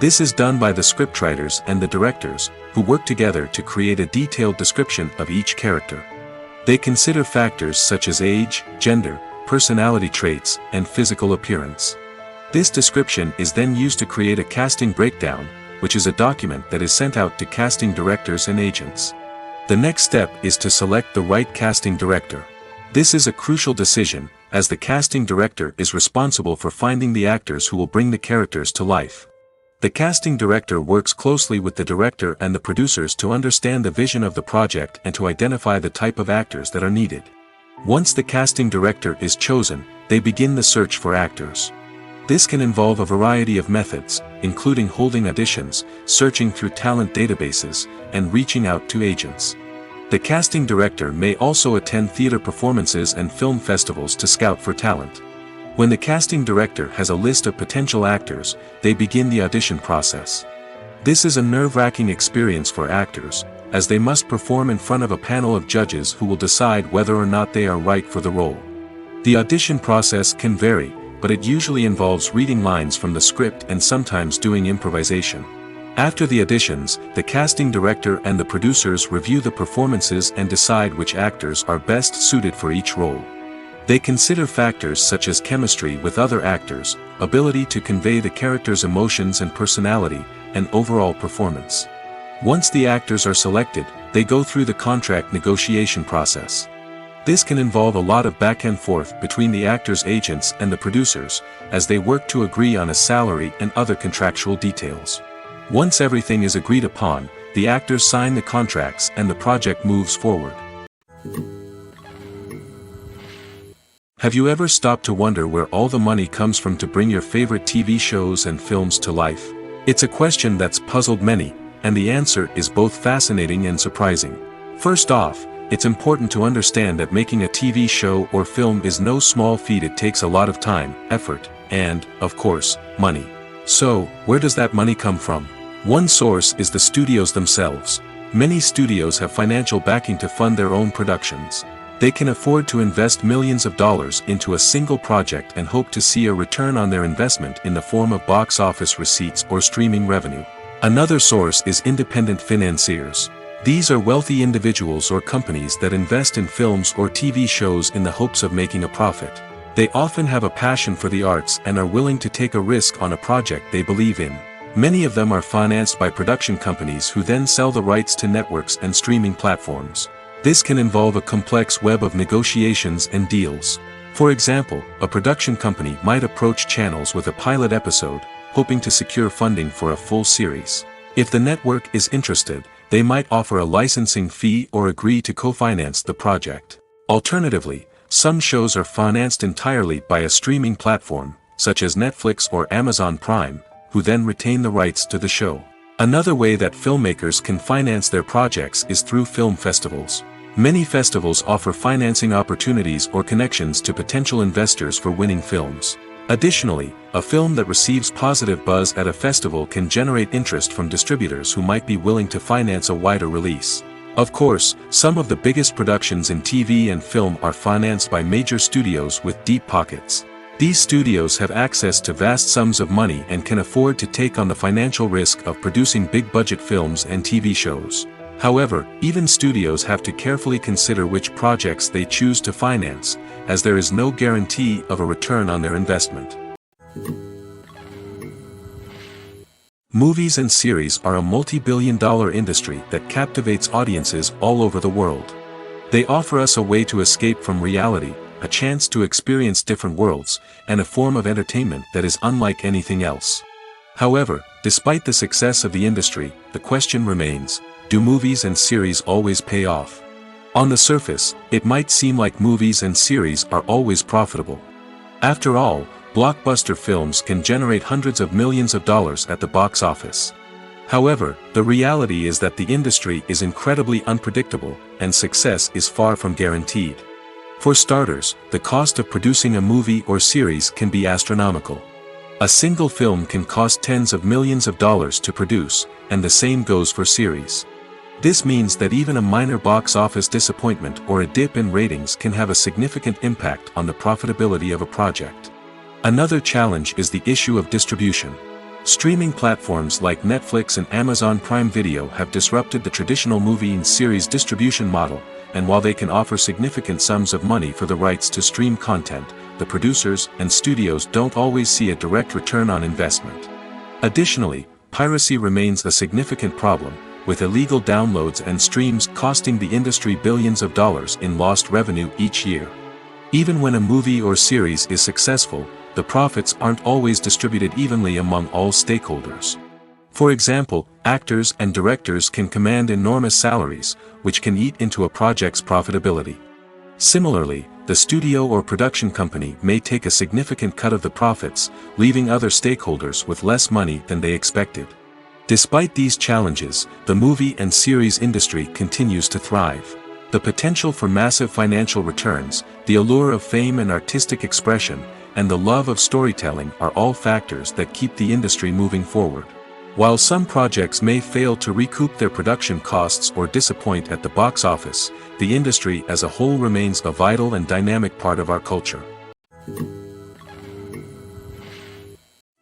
Speaker 1: This is done by the scriptwriters and the directors, who work together to create a detailed description of each character. They consider factors such as age, gender, personality traits, and physical appearance. This description is then used to create a casting breakdown, which is a document that is sent out to casting directors and agents. The next step is to select the right casting director. This is a crucial decision, as the casting director is responsible for finding the actors who will bring the characters to life. The casting director works closely with the director and the producers to understand the vision of the project and to identify the type of actors that are needed. Once the casting director is chosen, they begin the search for actors. This can involve a variety of methods, including holding auditions, searching through talent databases, and reaching out to agents. The casting director may also attend theater performances and film festivals to scout for talent. When the casting director has a list of potential actors, they begin the audition process. This is a nerve-wracking experience for actors, as they must perform in front of a panel of judges who will decide whether or not they are right for the role. The audition process can vary, but it usually involves reading lines from the script and sometimes doing improvisation. After the auditions, the casting director and the producers review the performances and decide which actors are best suited for each role. They consider factors such as chemistry with other actors, ability to convey the character's emotions and personality, and overall performance. Once the actors are selected, they go through the contract negotiation process. This can involve a lot of back and forth between the actors' agents and the producers, as they work to agree on a salary and other contractual details. Once everything is agreed upon, the actors sign the contracts and the project moves forward. Have you ever stopped to wonder where all the money comes from to bring your favorite TV shows and films to life? It's a question that's puzzled many, and the answer is both fascinating and surprising. First off, it's important to understand that making a TV show or film is no small feat. It takes a lot of time, effort, and, of course, money. So, where does that money come from? One source is the studios themselves. Many studios have financial backing to fund their own productions. They can afford to invest millions of dollars into a single project and hope to see a return on their investment in the form of box office receipts or streaming revenue. Another source is independent financiers. These are wealthy individuals or companies that invest in films or TV shows in the hopes of making a profit. They often have a passion for the arts and are willing to take a risk on a project they believe in. Many of them are financed by production companies who then sell the rights to networks and streaming platforms. This can involve a complex web of negotiations and deals. For example, a production company might approach channels with a pilot episode, hoping to secure funding for a full series. If the network is interested, they might offer a licensing fee or agree to co-finance the project. Alternatively, some shows are financed entirely by a streaming platform, such as Netflix or Amazon Prime, who then retain the rights to the show. Another way that filmmakers can finance their projects is through film festivals. Many festivals offer financing opportunities or connections to potential investors for winning films. Additionally, a film that receives positive buzz at a festival can generate interest from distributors who might be willing to finance a wider release. Of course, some of the biggest productions in TV and film are financed by major studios with deep pockets. These studios have access to vast sums of money and can afford to take on the financial risk of producing big-budget films and TV shows. However, even studios have to carefully consider which projects they choose to finance, as there is no guarantee of a return on their investment. Movies and series are a multi-billion-dollar industry that captivates audiences all over the world. They offer us a way to escape from reality, a chance to experience different worlds, and a form of entertainment that is unlike anything else. However, despite the success of the industry, the question remains, do movies and series always pay off? On the surface, it might seem like movies and series are always profitable. After all, blockbuster films can generate hundreds of millions of dollars at the box office. However, the reality is that the industry is incredibly unpredictable, and success is far from guaranteed. For starters, the cost of producing a movie or series can be astronomical. A single film can cost tens of millions of dollars to produce, and the same goes for series. This means that even a minor box office disappointment or a dip in ratings can have a significant impact on the profitability of a project. Another challenge is the issue of distribution. Streaming platforms like Netflix and Amazon Prime Video have disrupted the traditional movie and series distribution model, and while they can offer significant sums of money for the rights to stream content, the producers and studios don't always see a direct return on investment. Additionally, piracy remains a significant problem, with illegal downloads and streams costing the industry billions of dollars in lost revenue each year. Even when a movie or series is successful, the profits aren't always distributed evenly among all stakeholders. For example, actors and directors can command enormous salaries, which can eat into a project's profitability. Similarly, the studio or production company may take a significant cut of the profits, leaving other stakeholders with less money than they expected. Despite these challenges, the movie and series industry continues to thrive. The potential for massive financial returns, the allure of fame and artistic expression, and the love of storytelling are all factors that keep the industry moving forward. While some projects may fail to recoup their production costs or disappoint at the box office, the industry as a whole remains a vital and dynamic part of our culture.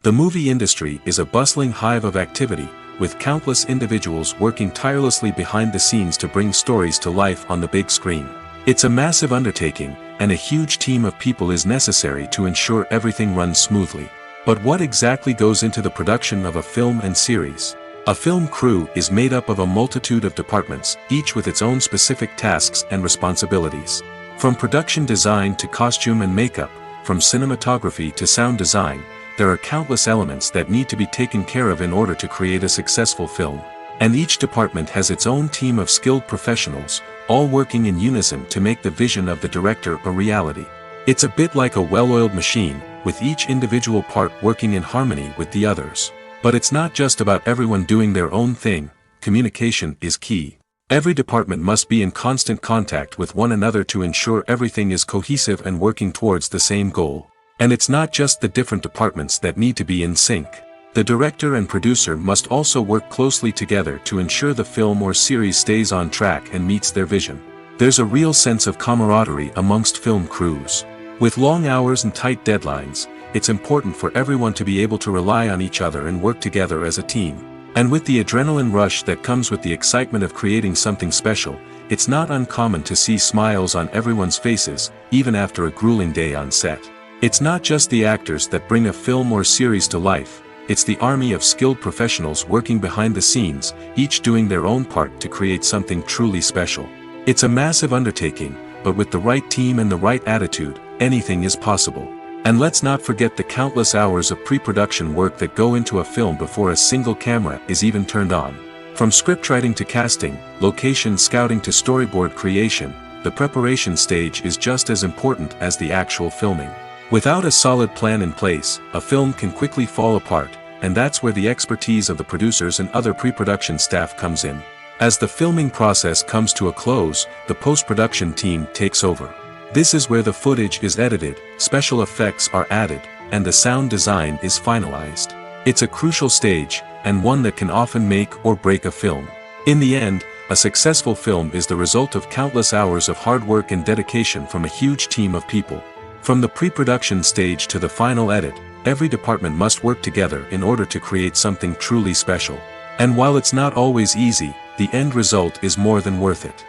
Speaker 1: The movie industry is a bustling hive of activity, with countless individuals working tirelessly behind the scenes to bring stories to life on the big screen. It's a massive undertaking, and a huge team of people is necessary to ensure everything runs smoothly. But what exactly goes into the production of a film and series? A film crew is made up of a multitude of departments, each with its own specific tasks and responsibilities. From production design to costume and makeup, from cinematography to sound design, there are countless elements that need to be taken care of in order to create a successful film. And each department has its own team of skilled professionals, all working in unison to make the vision of the director a reality. It's a bit like a well-oiled machine, with each individual part working in harmony with the others. But it's not just about everyone doing their own thing. Communication is key. Every department must be in constant contact with one another to ensure everything is cohesive and working towards the same goal. And it's not just the different departments that need to be in sync. The director and producer must also work closely together to ensure the film or series stays on track and meets their vision. There's a real sense of camaraderie amongst film crews. With long hours and tight deadlines, it's important for everyone to be able to rely on each other and work together as a team. And with the adrenaline rush that comes with the excitement of creating something special, it's not uncommon to see smiles on everyone's faces, even after a grueling day on set. It's not just the actors that bring a film or series to life, it's the army of skilled professionals working behind the scenes, each doing their own part to create something truly special. It's a massive undertaking, but with the right team and the right attitude, anything is possible. And let's not forget the countless hours of pre-production work that go into a film before a single camera is even turned on. From scriptwriting to casting, location scouting to storyboard creation, the preparation stage is just as important as the actual filming. Without a solid plan in place, a film can quickly fall apart, and that's where the expertise of the producers and other pre-production staff comes in. As the filming process comes to a close, the post-production team takes over. This is where the footage is edited, special effects are added, and the sound design is finalized. It's a crucial stage, and one that can often make or break a film. In the end, a successful film is the result of countless hours of hard work and dedication from a huge team of people. From the pre-production stage to the final edit, every department must work together in order to create something truly special. And while it's not always easy, the end result is more than worth it.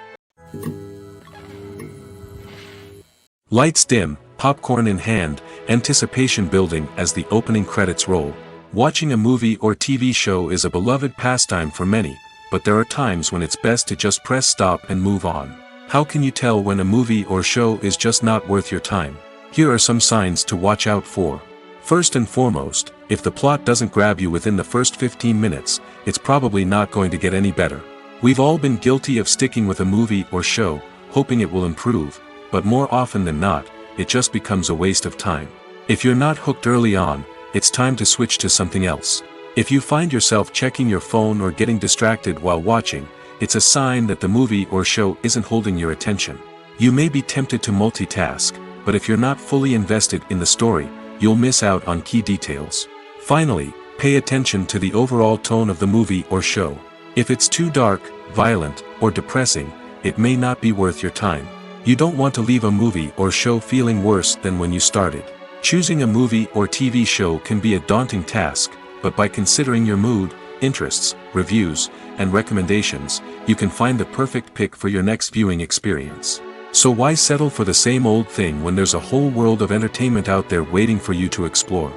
Speaker 1: Lights dim, popcorn in hand, anticipation building as the opening credits roll. Watching a movie or TV show is a beloved pastime for many, but there are times when it's best to just press stop and move on. How can you tell when a movie or show is just not worth your time? Here are some signs to watch out for. First and foremost, if the plot doesn't grab you within the first 15 minutes, it's probably not going to get any better. We've all been guilty of sticking with a movie or show, hoping it will improve, but more often than not, it just becomes a waste of time. If you're not hooked early on, it's time to switch to something else. If you find yourself checking your phone or getting distracted while watching, it's a sign that the movie or show isn't holding your attention. You may be tempted to multitask, but if you're not fully invested in the story, you'll miss out on key details. Finally, pay attention to the overall tone of the movie or show. If it's too dark, violent, or depressing, it may not be worth your time. You don't want to leave a movie or show feeling worse than when you started. Choosing a movie or TV show can be a daunting task, but by considering your mood, interests, reviews, and recommendations, you can find the perfect pick for your next viewing experience. So why settle for the same old thing when there's a whole world of entertainment out there waiting for you to explore?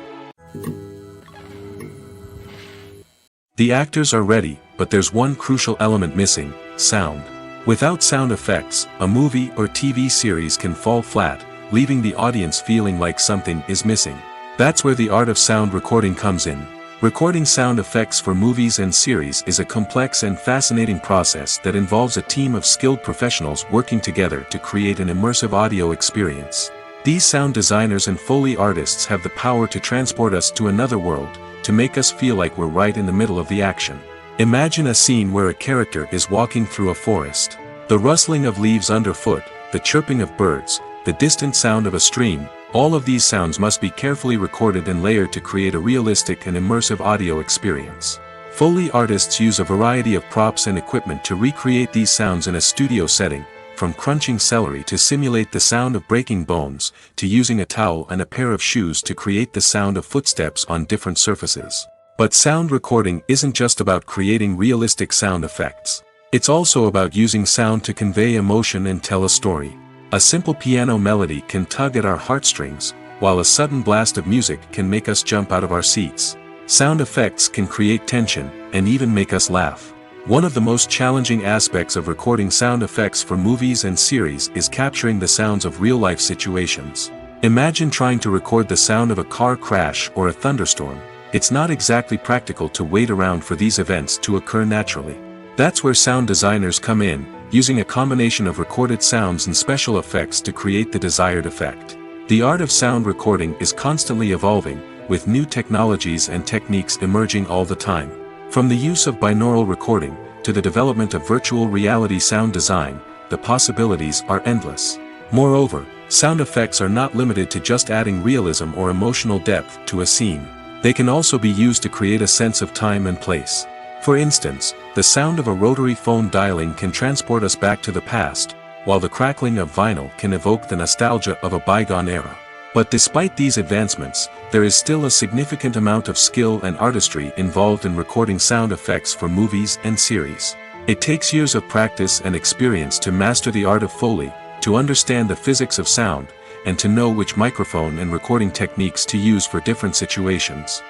Speaker 1: The actors are ready, but there's one crucial element missing: sound. Without sound effects, a movie or TV series can fall flat, leaving the audience feeling like something is missing. That's where the art of sound recording comes in. Recording sound effects for movies and series is a complex and fascinating process that involves a team of skilled professionals working together to create an immersive audio experience. These sound designers and Foley artists have the power to transport us to another world, to make us feel like we're right in the middle of the action. Imagine a scene where a character is walking through a forest. The rustling of leaves underfoot, the chirping of birds, the distant sound of a stream, all of these sounds must be carefully recorded and layered to create a realistic and immersive audio experience. Foley artists use a variety of props and equipment to recreate these sounds in a studio setting, from crunching celery to simulate the sound of breaking bones, to using a towel and a pair of shoes to create the sound of footsteps on different surfaces. But sound recording isn't just about creating realistic sound effects. It's also about using sound to convey emotion and tell a story. A simple piano melody can tug at our heartstrings, while a sudden blast of music can make us jump out of our seats. Sound effects can create tension, and even make us laugh. One of the most challenging aspects of recording sound effects for movies and series is capturing the sounds of real-life situations. Imagine trying to record the sound of a car crash or a thunderstorm. It's not exactly practical to wait around for these events to occur naturally. That's where sound designers come in, using a combination of recorded sounds and special effects to create the desired effect. The art of sound recording is constantly evolving, with new technologies and techniques emerging all the time. From the use of binaural recording, to the development of virtual reality sound design, the possibilities are endless. Moreover, sound effects are not limited to just adding realism or emotional depth to a scene. They can also be used to create a sense of time and place. For instance, the sound of a rotary phone dialing can transport us back to the past, while the crackling of vinyl can evoke the nostalgia of a bygone era. But despite these advancements, there is still a significant amount of skill and artistry involved in recording sound effects for movies and series. It takes years of practice and experience to master the art of Foley, to understand the physics of sound, and to know which microphone and recording techniques to use for different situations.